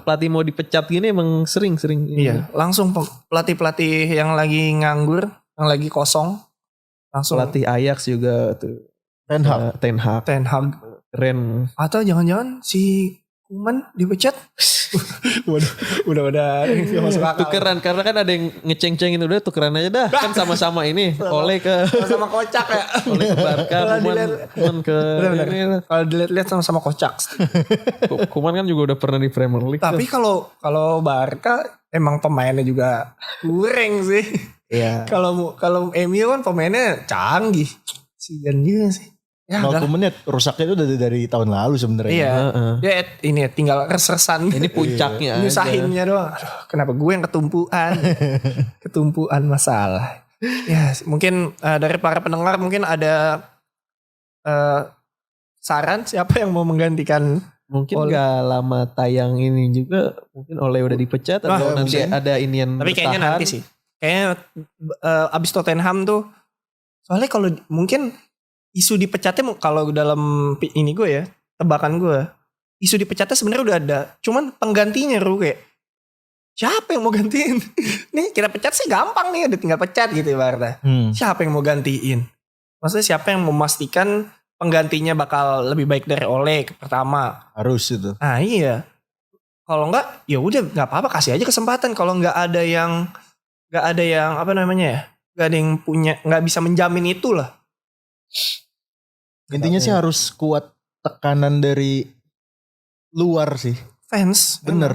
pelatih mau dipecat gini emang sering. Iya, langsung pelatih-pelatih yang lagi nganggur, yang lagi kosong, langsung pelatih Ajax juga tuh. Ten Hag. Keren. Atau jangan-jangan si Koeman dipecat? udah nggak masuk akal. Tukeran karena kan ada yang ngeceng-cengin udah tukeran aja dah. Kan sama-sama ini. Oleh ke sama Kocak ya. Oleh ke Barca, Koeman ke ini. Kalau dilihat sama Kocak. Koeman kan juga udah pernah di Premier League. Tapi kalau Barca emang pemainnya juga kurang sih. Iya. Kalau MU kan pemainnya canggih. Sian juga sih. Ya, 0 menit rusaknya itu dari tahun lalu sebenarnya. Iya. Ya ini tinggal res-resan. Ini puncaknya aja. Nyusahinnya doang. Aduh, kenapa gue yang ketumpuan masalah. Ya mungkin dari para pendengar mungkin ada saran siapa yang mau menggantikan. Mungkin gak lama tayang ini juga mungkin Ole udah dipecat atau nanti ada inian. Tapi kayaknya nanti sih. Kayaknya abis Tottenham tuh. Soalnya kalau mungkin isu dipecatnya kalau dalam ini gue ya, tebakan gue, isu dipecatnya sebenarnya udah ada, cuman penggantinya kayak siapa yang mau gantiin? Nih kita pecat sih gampang nih, udah tinggal pecat gitu ibaratnya. Siapa yang mau gantiin? Maksudnya siapa yang memastikan penggantinya bakal lebih baik dari Ole pertama? Harus itu. Nah iya. Kalau enggak, ya udah nggak apa-apa, kasih aja kesempatan. Kalau nggak ada yang apa namanya ya, nggak ada yang punya, nggak bisa menjamin itulah. Intinya sih harus kuat tekanan dari luar sih. Fans. Bener.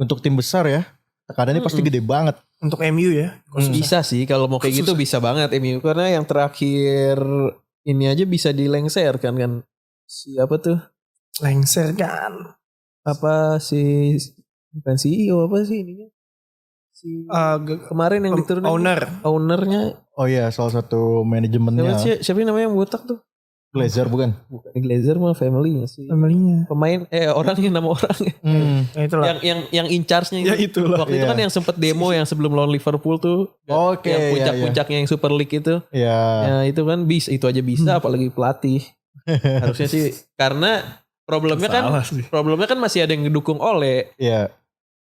Untuk tim besar ya. Tekanannya pasti gede banget. untuk MU ya. Bisa sih kalau mau kayak gitu bisa banget MU karena yang terakhir ini aja bisa dilengser kan siapa tuh Lengser kan. apa si bukan CEO apa sih ininya si kemarin yang diturunin ownernya Oh iya, salah satu manajemennya. siapa namanya yang botak tuh Glazer bukan? bukan Glazer mah family-nya sih Family-nya. pemain orangnya nama orangnya Ya itulah. yang in charge-nya Ya itulah. waktu itu kan yang sempet demo yang sebelum lawan Liverpool tuh Oke, yang iya, puncak-puncaknya yang Super League itu Iya. ya itu kan itu aja bisa apalagi pelatih harusnya sih karena problemnya kan masih ada yang ngedukung Ole. Iya.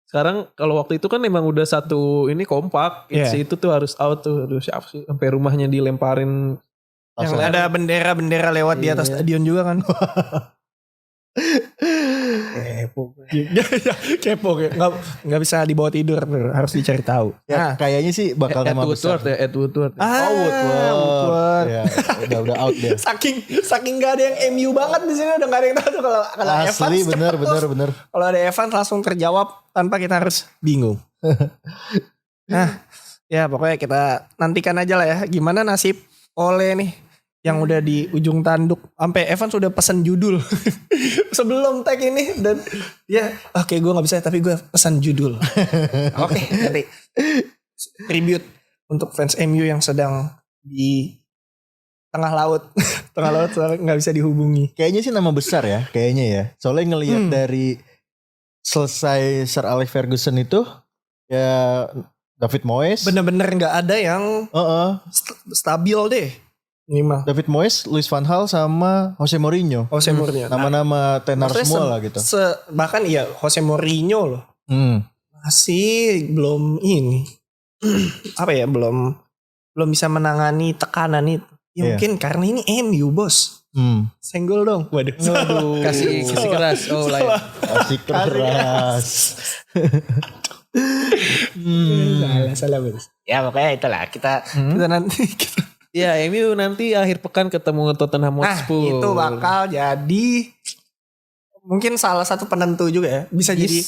Sekarang kalau waktu itu kan emang udah satu ini kompak si itu tuh harus out tuh aduh siapa sih sampai rumahnya dilemparin Yang ada bendera-bendera lewat di atas stadion juga kan. Kepo nggak bisa dibawa tidur, harus dicari tahu. Ya, kayaknya sih bakal nama besar. Ed Woodward. Woodward. Ya, udah out dia. Saking nggak ada yang MU banget di sini, udah nggak ada yang tahu tuh kalau Asli Evans. bener. Kalau ada Evans langsung terjawab tanpa kita harus bingung. Nah, ya pokoknya kita nantikan aja lah ya, gimana nasib Ole nih yang udah di ujung tanduk. Sampai Evans udah pesan judul sebelum tag ini dan ya oke, gue nggak bisa tapi gue pesan judul. Oke, nanti tribute untuk fans MU yang sedang di tengah laut nggak bisa dihubungi. Kayaknya sih nama besar ya, kayaknya ya. Soalnya ngelihat dari selesai Sir Alex Ferguson itu ya David Moyes. Bener-bener nggak ada yang stabil deh. Ini mah David Moyes, Luis van Gaal sama Jose Mourinho. Nama-nama tenar semua lah gitu. Bahkan iya Jose Mourinho loh. Masih belum ini. Apa ya, belum bisa menangani tekanan itu. Ya mungkin karena ini MU bos. Senggol dong. Waduh. Kasih keras. Oh lain. Kasih keras. Salah bos. Ya pokoknya itulah kita nanti ya MU nanti akhir pekan ketemu Tottenham Hotspur. Nah itu bakal jadi mungkin salah satu penentu juga ya. Bisa jadi.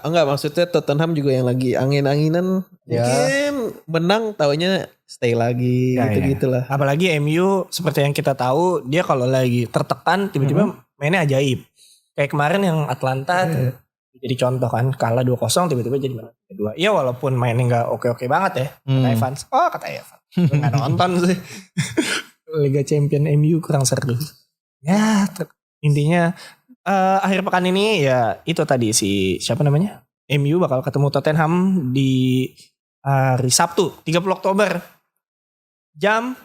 Enggak, maksudnya Tottenham juga yang lagi angin-anginan. Ya. Mungkin menang taunya stay lagi gitu-gitulah. Apalagi MU seperti yang kita tahu, dia kalau lagi tertekan tiba-tiba mainnya ajaib. Kayak kemarin yang Atlanta jadi contoh kan, kalah 2-0 tiba-tiba jadi menang 2. Iya walaupun mainnya gak oke-oke banget ya. Kata Evans. Kata Evans. Gak nonton sih. Liga Champion MU kurang seru. Ya intinya akhir pekan ini ya itu tadi siapa namanya? MU bakal ketemu Tottenham di hari Sabtu 30 Oktober. Jam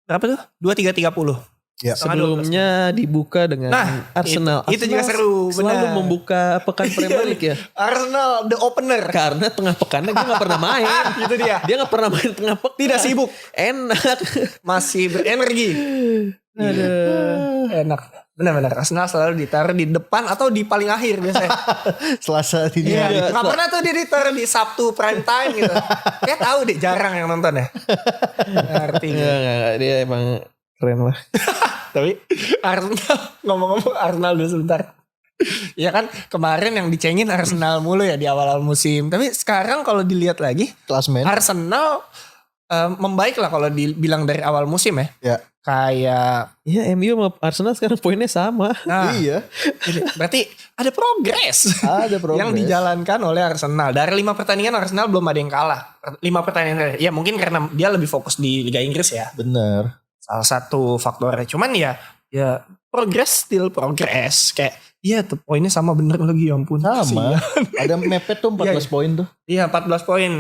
berapa tuh? 23.30. Ya. Sebelumnya dibuka dengan Arsenal. Itu juga seru. Selalu membuka pekan Premier League ya. Arsenal the opener. Karena tengah pekannya dia gak pernah main. Itu dia. Dia gak pernah main tengah pekan. Tidak sibuk. Enak. Masih berenergi. Aduh. Enak. Benar-benar Arsenal selalu ditaruh di depan atau di paling akhir biasanya. Selasa dini hari. Gak pernah tuh dia ditaruh di Sabtu prime time gitu. Kayak tahu deh, jarang yang nonton ya. Artinya. Enggak, dia emang keren lah. Tapi Arsenal, ngomong-ngomong Arsenal dulu sebentar. Ya kan kemarin yang dicengin Arsenal mulu ya di awal-awal musim. Tapi sekarang kalau dilihat lagi Klasmen Arsenal membaik lah kalau dibilang dari awal musim ya. Ya. Kayak MU sama Arsenal sekarang poinnya sama. Nah, iya. Berarti ada progres. Ada progres. Yang dijalankan oleh Arsenal. Dari 5 pertandingan Arsenal belum ada yang kalah. 5 pertandingan. Ya mungkin karena dia lebih fokus di Liga Inggris ya. Bener. Salah satu faktornya. Cuman ya progress still progress. Kayak tuh poinnya sama bener lagi, ya ampun. Sama. Ada mepet tuh 14 poin tuh. Iya 14 poin.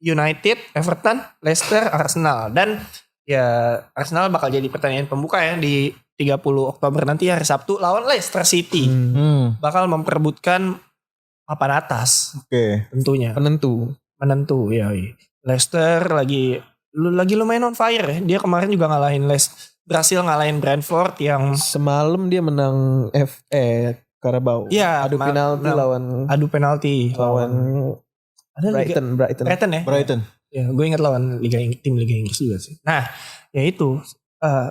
United, Everton, Leicester, Arsenal. Dan ya Arsenal bakal jadi pertandingan pembuka ya di 30 Oktober nanti hari Sabtu lawan Leicester City. Bakal memperebutkan papan atas. Oke. Tentunya. Menentu ya. Leicester lagi lumayan on fire ya. Dia kemarin juga berhasil ngalahin Brentford yang semalam dia menang Carabao. Iya, adu penalti lawan Brighton ya. Brighton. Ya, gue ingat lawan tim Liga Inggris juga sih. Nah, ya itu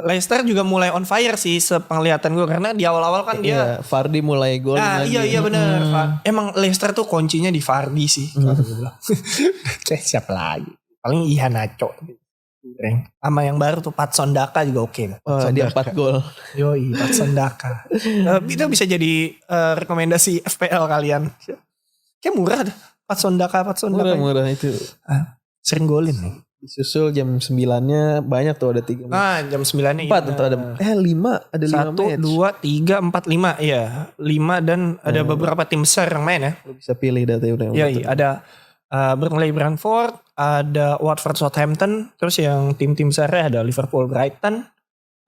Leicester juga mulai on fire sih sepenglihatan gue, karena di awal-awal kan dia Vardy mulai golin nah lagi. iya bener. Emang Leicester tuh kuncinya di Vardy sih kalau gue bilang. Kayak siapa lagi paling Iheanacho sama yang baru tuh Patson Daka juga oke. Dia 4 gol. Yoi Patson Daka. Itu bisa jadi rekomendasi FPL kalian. Kayak murah dah Patson Daka. Murah itu. Sering golin nih. Disusul jam 9-nya banyak tuh, ada 3 match. Jam 9-nya 4 atau ada 5 ada 5 match. 1, 2, 3, 4, 5 iya 5 dan ada beberapa tim besar yang main ya. Lu bisa pilih datanya udah. Iya ada Burnley Brentford, ada Watford Southampton, terus yang tim-tim besarnya ada Liverpool Brighton,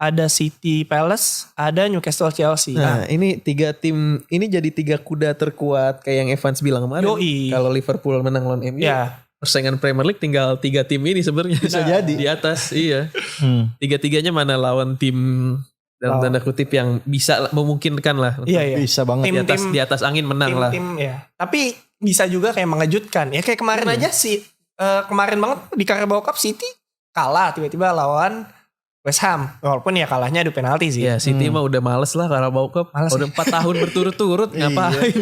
ada City Palace, ada Newcastle Chelsea. Nah, ini 3 tim ini jadi 3 kuda terkuat kayak yang Evans bilang kemarin. Kalau Liverpool menang lawan MU. Ya. Persaingan Premier League tinggal 3 tim ini sebenarnya. Bisa jadi. Di atas, iya. 3-3-nya mana lawan tim dalam tanda kutip yang bisa memungkinkan lah. Iya. Bisa banget. Di atas angin menang lah. Tim ya. Tapi bisa juga kayak mengejutkan. Ya kayak kemarin aja sih. Kemarin banget di Carabao Cup City kalah tiba-tiba lawan West Ham. Walaupun ya kalahnya adu penalti sih. Ya City mah udah males lah Carabao Cup. Udah 4 tahun berturut-turut ngapain.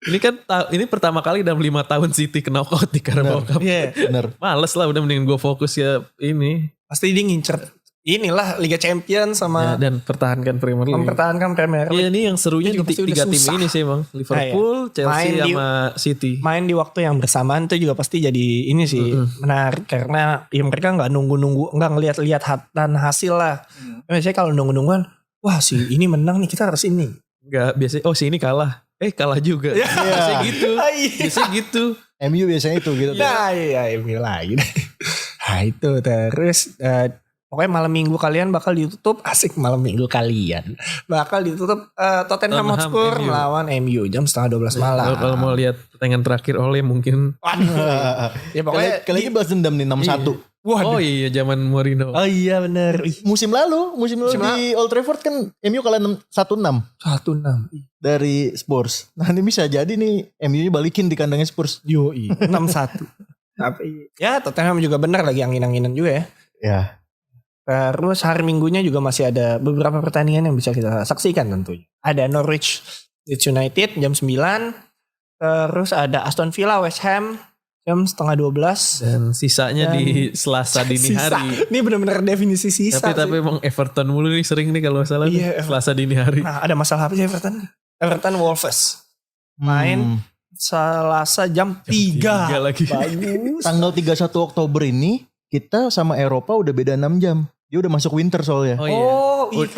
Ini kan ini pertama kali dalam 5 tahun City kena knockout di Carabao Cup. Iya. Bener. Males lah, udah mending gue fokus ya ini. Pasti dia ngincer inilah Liga Champions sama dan pertahankan Premier League. mempertahankan Premier League. Iya, ini yang serunya Itu di pasti udah 3 tim susah. ini sih emang. Liverpool, Chelsea sama City. Main di waktu yang bersamaan itu juga pasti jadi ini sih menarik, karena ya mereka nggak nunggu nggak ngelihat-lihat dan hasil lah. Biasanya kalau nunggu-nungguan, wah si ini menang nih kita harus ini. Enggak, biasanya si ini kalah. Kalah juga. Biasanya gitu. Biasanya gitu. MU biasanya itu gitu. Nah iya MU lagi. Nah itu terus pokoknya malam minggu kalian bakal ditutup, asik malam minggu kalian bakal ditutup Tottenham Hotspur melawan MU jam 11:30 malam. Kalau mau lihat pertandingan terakhir oleh mungkin. Ya pokoknya Kali ini balas dendam nih 6-1. Oh iya zaman Mourinho. Oh iya bener. Musim lalu di Old Trafford kan MU kalah 1-6 1-6 dari Spurs. Nah ini bisa jadi nih MU-nya balikin di kandangnya Spurs. Yoi 6-1. Tapi ya Tottenham juga benar lagi angin-anginan juga ya. Ya. Terus hari Minggunya juga masih ada beberapa pertandingan yang bisa kita saksikan tentunya. Ada Norwich Leeds United jam 9. Terus ada Aston Villa West Ham jam 11:30. Dan sisanya di Selasa dini hari. Ini benar-benar definisi sisa. Tapi emang Everton mulu nih sering nih kalau salah. Iya, Selasa dini hari. Nah ada masalah apa sih Everton? Everton Wolves main Selasa jam 3 lagi. Bagus. Tanggal 31 Oktober ini kita sama Eropa udah beda 6 jam. Dia udah masuk winter soalnya. Oh iya.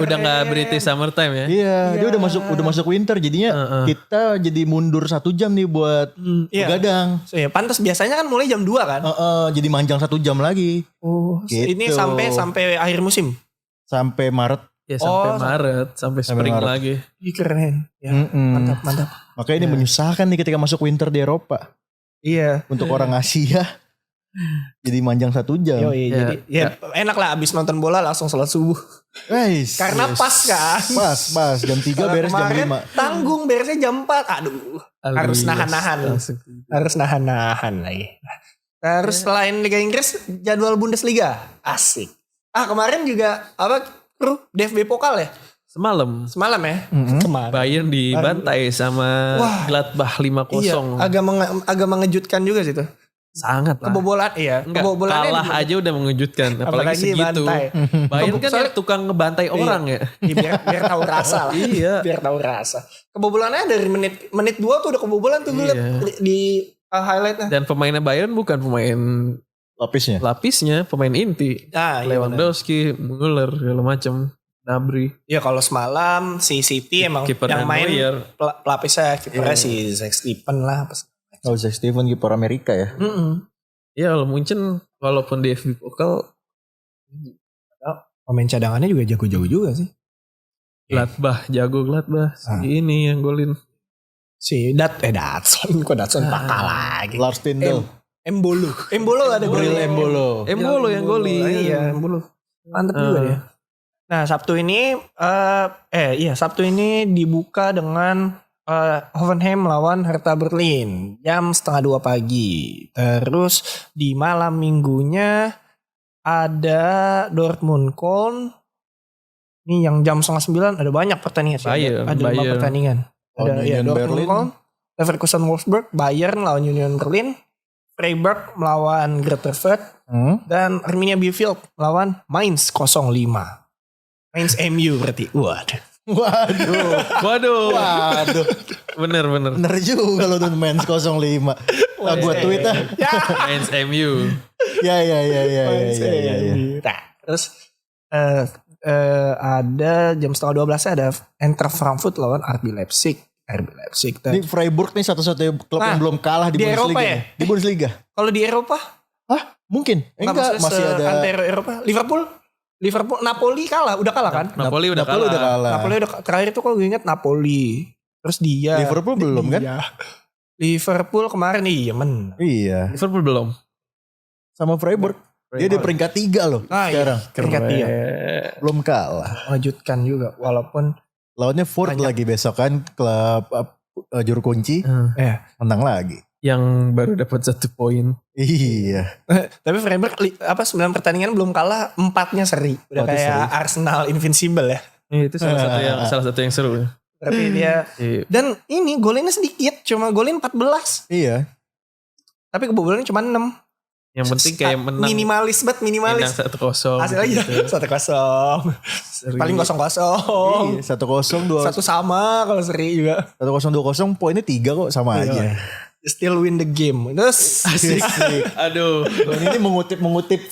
Udah nggak British summer time ya? Iya, dia udah masuk winter, jadinya kita jadi mundur 1 jam nih buat begadang. So, ya, pantas biasanya kan mulai jam 2 kan? Jadi manjang 1 jam lagi. Oh, gitu. Ini sampai akhir musim. Sampai Maret. Ya sampai Maret, sampai spring Maret. lagi. Ih, keren. Ya, mantap. Makanya ini menyusahkan nih ketika masuk winter di Eropa. Iya. Untuk orang Asia. Jadi manjang 1 jam. Jadi enak lah abis nonton bola langsung sholat subuh. Guys. Karena pas kan. Pas. Jam 3 beres jam 5. Tanggung beresnya jam 4. Aduh. Harus nahan-nahan. Harus nahan-nahan lagi. Terus selain Liga Inggris, jadwal Bundesliga. Asik. Kemarin juga DFB Pokal ya? Semalam ya? Kemarin. Bayern dibantai sama Gladbach 5-0. Iya, agak mengejutkan juga sih tuh. Sangat lah. Kebobolan kebobolannya kalah aja udah mengejutkan, apalagi segitu. Bayern kan kayak tukang ngebantai orang ya. Biar tahu rasa lah. Iya. Biar tahu rasa. Kebobolannya dari menit 2 tuh udah kebobolan tuh gue liat di highlightnya. Dan pemainnya Bayern bukan pemain lapisnya, pemain inti. Lewandowski, Müller, segala macam, Gnabry. Ya kalau semalam si City emang yang main pelapisnya kipernya si Zach Steven lah. Oh, Zach Steven kiper Amerika ya. Ya kalau Munchen walaupun di FB Pokal pemain cadangannya juga jago-jago juga sih. Gladbach jago Gladbach. Ini yang golin. Si Datson pakal lagi. Lars Stindl. Embolo ada golin. Embolo yang golin. Iya, Embolo. Mantap juga ya. Nah, Sabtu ini dibuka dengan Hoffenheim lawan Hertha Berlin jam 1:30 pagi. Terus di malam minggunya ada Dortmund Köln. Ini yang jam 8:30 ada banyak pertandingan sih. Ada 5 pertandingan. Ada Union Dortmund Berlin. Köln, Leverkusen Wolfsburg, Bayern lawan Union Berlin, Freiburg melawan Greuther Fürth, dan Arminia Bielefeld melawan Mainz 05. Mainz MU berarti. Waduh. Bener. Bener juga lo tuh Mainz 05. Nah, gue tweet ah. Mainz MU. Ya. Nah, terus ada jam 11:30 ada Eintracht Frankfurt lawan RB Leipzig. Ini Freiburg nih satu-satunya klub yang belum kalah di Bundesliga. Eropa ya? Di Bundesliga. Kalau di Eropa? Hah? Mungkin. Enggak, masih ada. Antara Eropa. Liverpool, Napoli kalah, udah kalah kan? Napoli udah kalah. Napoli udah terakhir itu kalau gue ingat Napoli. Terus dia. Liverpool belum kan? Liverpool kemarin Iya. Liverpool belum. Sama Freiburg. Dia di peringkat 3 loh sekarang. Peringkat 3. Belum kalah. Mengejutkan juga walaupun Lawannya Ford lagi besok kan, klub juru kunci. Menang lagi. Yang baru dapat 1 poin. Iya. tapi Freiburg 9 pertandingan belum kalah, 4-nya seri. Udah kayak seri. Arsenal Invincible ya. Itu salah satu yang seru. Tapi dia dan ini golinnya sedikit, cuma golin 14. Iya. Tapi kebobolannya cuma 6. Yang penting kayak menang. Minimalis. Menang 1-0. Hasilnya gitu. 1-0. Paling 0-0. Iya, 1-0 2. Satu sama kalau seri juga. 1-0 2-0 poinnya 3 kok sama aja. Still win the game. Terus asik. Aduh. Ini mengutip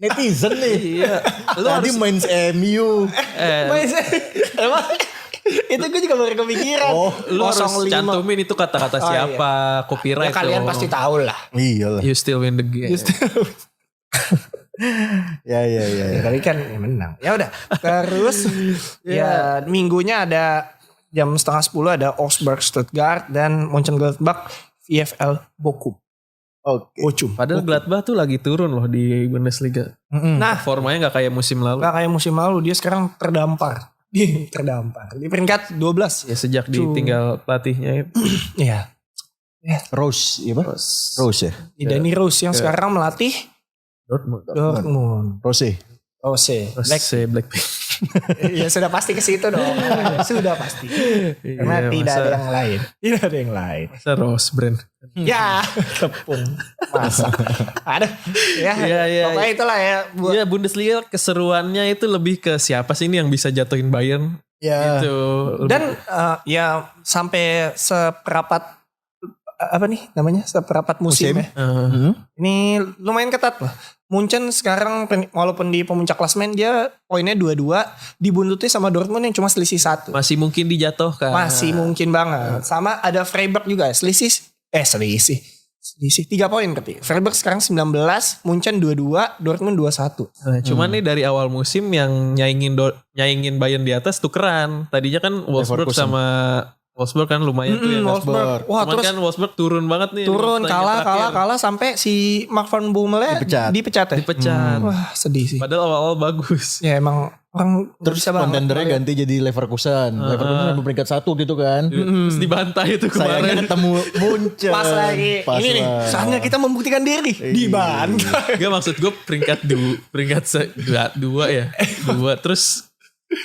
netizen nih. Iya. Lu tadi main MU. Emang itu gue juga baru kepikiran. Lu harus cantumin itu kata-kata siapa, copyright. Ya, kalian pasti tahu lah. Iya lah. You still win the game. Ya. Tapi kan menang. Ya udah. Terus ya minggunya ada jam 9:30 ada Augsburg Stuttgart dan Mönchengladbach VfL Bochum. Oke. Padahal Gladbach tuh lagi turun loh di Bundesliga. Nah, formanya gak kayak musim lalu. Gak kayak musim lalu, dia sekarang terdampar di peringkat 12. Ya sejak ditinggal pelatihnya itu. Iya. Rose ya. Dani Rose yang sekarang melatih Dortmund. Rose. Blackpink. Ya sudah pasti ke situ dong. Sudah pasti. Karena tidak ada yang lain. Masa Rose brand. Ya, tepung masak. Ada. Ya. Pokoknya itulah ya. Ya Bundesliga keseruannya itu lebih ke siapa sih ini yang bisa jatuhin Bayern. Ya. Gitu. Dan ya sampai seperapat seperempat musim ya. Ini lumayan ketat lah. Munchen sekarang walaupun di pemuncak klasemen dia poinnya 22, dibuntuti sama Dortmund yang cuma selisih 1. Masih mungkin dijatuhkan. Masih mungkin banget. Sama ada Freiburg juga selisih 3 poin ketik. Freiburg sekarang 19, Munchen 22, Dortmund 21. Cuman nih dari awal musim yang nyaingin Bayern di atas tukeran. Tadinya kan Wolfsburg sama Wolfsburg kan lumayan tuh ya. Wolfsburg. Wah, cuman terus kan Wolfsburg turun banget nih. Turun kalah sampai si Mark van Bommel dipecat. Wah, sedih sih. Padahal awal-awal bagus. Ya emang orang terus kontendernya ganti jadi Leverkusen. Leverkusen sampai peringkat 1 gitu kan. Terus dibantai itu kemarin. Sayangnya ketemu Munchen. Pas lagi. Ini nih, saatnya kita membuktikan diri. Dibantai. Gak maksud gue peringkat 2 ya. 2 terus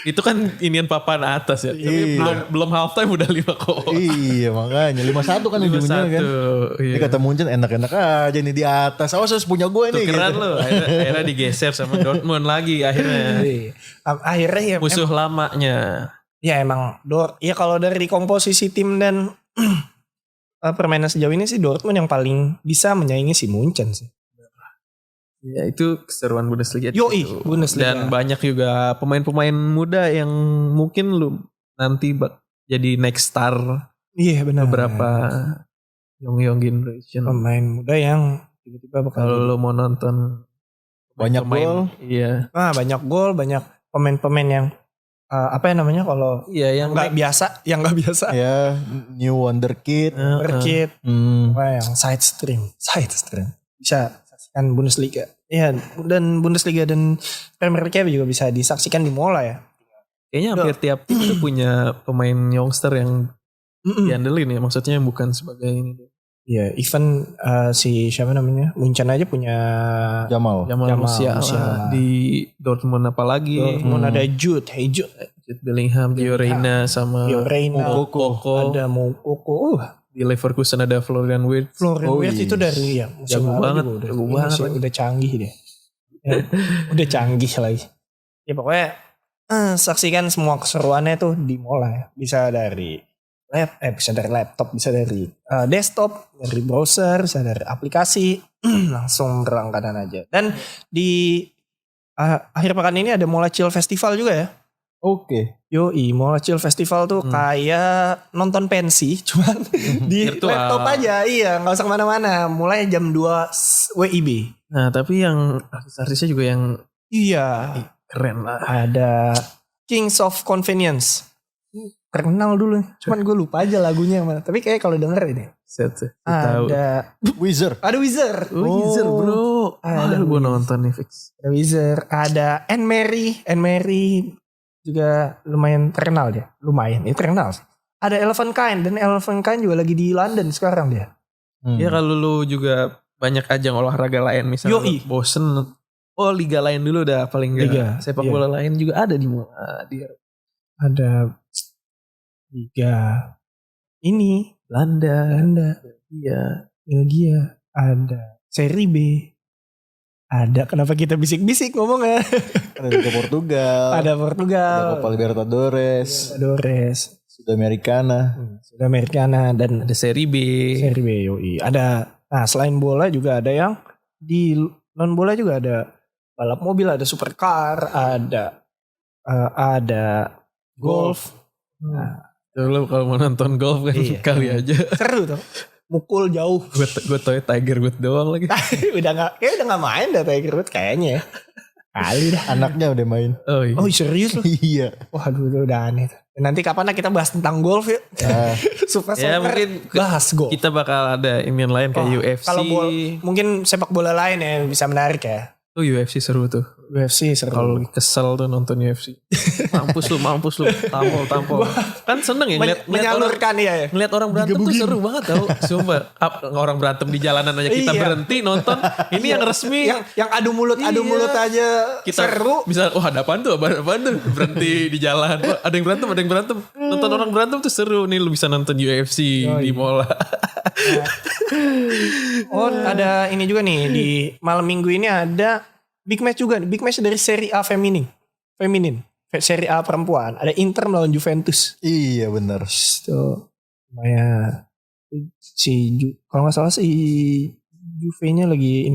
itu kan inian papan atas ya. Tapi belum half time udah 5-0. Iya makanya 5-1 kan ujungnya kan. Iya. Ini kata Munchen enak-enak aja nih di atas. Awas harus punya gue nih. Tukeran gitu. Loh. Akhirnya digeser sama Dortmund lagi akhirnya. Akhirnya ya musuh lamanya. Ya emang ya kalau dari komposisi tim dan permainan sejauh ini sih Dortmund yang paling bisa menyaingi si Munchen sih. Ya itu keseruan Bundesliga. Bundesliga. Dan banyak juga pemain-pemain muda yang mungkin lu nanti jadi next star. Iya benar. Beberapa young generation. Pemain muda yang tiba-tiba bakal. Kalau lu mau nonton banyak gol. Iya. Banyak gol, banyak pemain-pemain yang apa yang namanya kalau yang nggak biasa, Ya, new wonderkid. Yang side stream. Bisa saksikan Bundesliga. Ya, dan Bundesliga dan Premier League juga bisa disaksikan di Mola ya. Kayaknya hampir tiap tim tuh punya pemain youngster yang diandelin ya. Maksudnya yang bukan sebagai ini. Ya, even si siapa namanya? Munchen aja punya Jamal Musiala di Dortmund apalagi. Dortmund ada Jude Bellingham, Gio Reyna sama Moukoko. ada Moukoko. Di Leverkusen ada Florian Wirtz. Itu dari ya musim jago banget, udah canggih deh. Ya, udah canggih lagi. Ya pokoknya saksikan semua keseruannya tuh di Mola ya. Bisa dari bisa dari laptop, bisa dari desktop, dari browser, bisa dari aplikasi, langsung berlangganan aja. Dan di akhir pekan ini ada Mola Chill Festival juga ya. Oke. Yoi, Mola Chill Festival tuh kayak nonton pensi, cuman di virtual. laptop aja. Iya, nggak usah kemana-mana. Mulai jam 2 WIB. Nah tapi yang artis-artisnya juga yang keren lah. Ada Kings of Convenience. Kenal dulu, cuman gue lupa aja lagunya yang mana. Tapi kayak kalau denger ini ada Wizard. Ada Wizard. Wizard bro. Ada gue nonton nih fix. Ada Wizard. Ada Anne Mary juga lumayan terkenal dia. Lumayan, itu terkenal. Ada Elephant Kind, dan Elephant Kind juga lagi di London sekarang dia. Ya kalau lu juga banyak ajang olahraga lain misalnya bosen. Oh liga lain dulu udah paling gak. Liga, sepak bola lain juga ada di ada liga ini Belanda, Belgia, ada Serie B. Ada, kenapa kita bisik-bisik ngomongnya? Ada juga Portugal. Ada Copa Libertadores. Sudamericana dan ada Serie B. Yoi. Ada, nah selain bola juga ada yang di non bola juga ada balap mobil, ada supercar, ada golf. Nah, lo kalau mau nonton golf kan kali aja. Seru tuh. Mukul jauh. Gue tau Tiger Woods doang lagi. udah nggak main dah Tiger Woods kayaknya ya. Kali dah. Anaknya udah main. Oh iya. Oh serius loh? Iya. Waduh udah aneh. Nanti kapan kita bahas tentang golf yuk. Super ya soccer mungkin bahas golf. Kita bakal ada inian lain kayak UFC. Kalau mungkin sepak bola lain ya bisa menarik ya. Oh UFC seru tuh. UFC seru. Kalau kesel tuh nonton UFC. mampus lu. Tampol. Kan seneng ya menyalurkan ya. Ngeliat orang berantem tuh seru banget tau. Sumpah. Orang berantem di jalanan aja kita berhenti nonton. Ini yang resmi. Yang adu mulut aja kita seru. Bisa ada apaan tuh? Berhenti di jalan. Ada yang berantem. Nonton orang berantem tuh seru. Nih lu bisa nonton UFC di Mola. Ada ini juga nih di malam minggu ini ada big match juga, big match dari Serie A feminin, Serie A perempuan. Ada Inter melawan Juventus. Iya benar. Tuh, lumayan. Kalau nggak salah Juve-nya lagi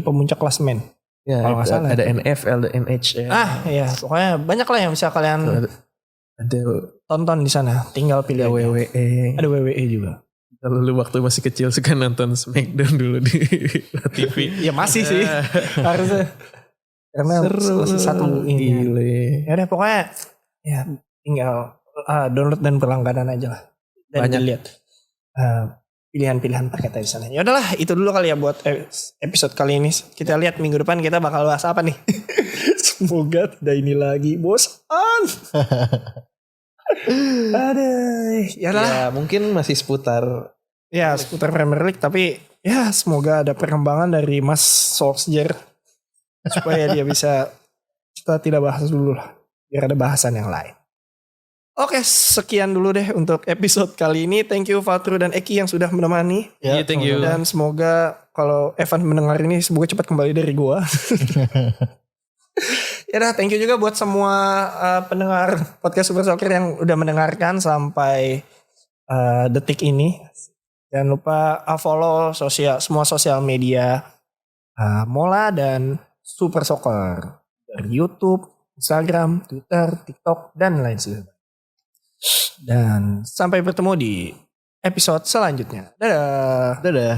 pemuncak klasemen. Ya, kalau nggak salah ada NFL, ada NHL. Ya, pokoknya banyak lah yang bisa kalian ada tonton di sana. Tinggal pilih WWE. Ada WWE juga. Kalau lu waktu masih kecil suka nonton Smackdown dulu di TV. Ya masih sih. Harusnya. Karena masih satu ini. Ya udah pokoknya ya tinggal download dan berlangganan aja lah. Dan banyak lihat pilihan-pilihan paket di sana. Ya udahlah, itu dulu kali ya buat episode kali ini. Kita lihat minggu depan kita bakal bahas apa nih. Semoga tidak ini lagi bosan. Aduh, ya mungkin masih seputar Premier League, tapi ya semoga ada perkembangan dari Mas Solskjaer supaya dia bisa, kita tidak bahas dulu lah, biar ada bahasan yang lain. Oke, sekian dulu deh untuk episode kali ini. Thank you Fatru dan Eki yang sudah menemani. Ya, thank you. Dan semoga kalau Evan mendengar ini semoga cepat kembali dari gua. Ya dah, thank you juga buat semua pendengar podcast Super Soccer yang udah mendengarkan sampai detik ini. Jangan lupa follow semua sosial media Mola dan Super Soccer dari YouTube, Instagram, Twitter, TikTok dan lain sebagainya. Dan sampai bertemu di episode selanjutnya. Dadah.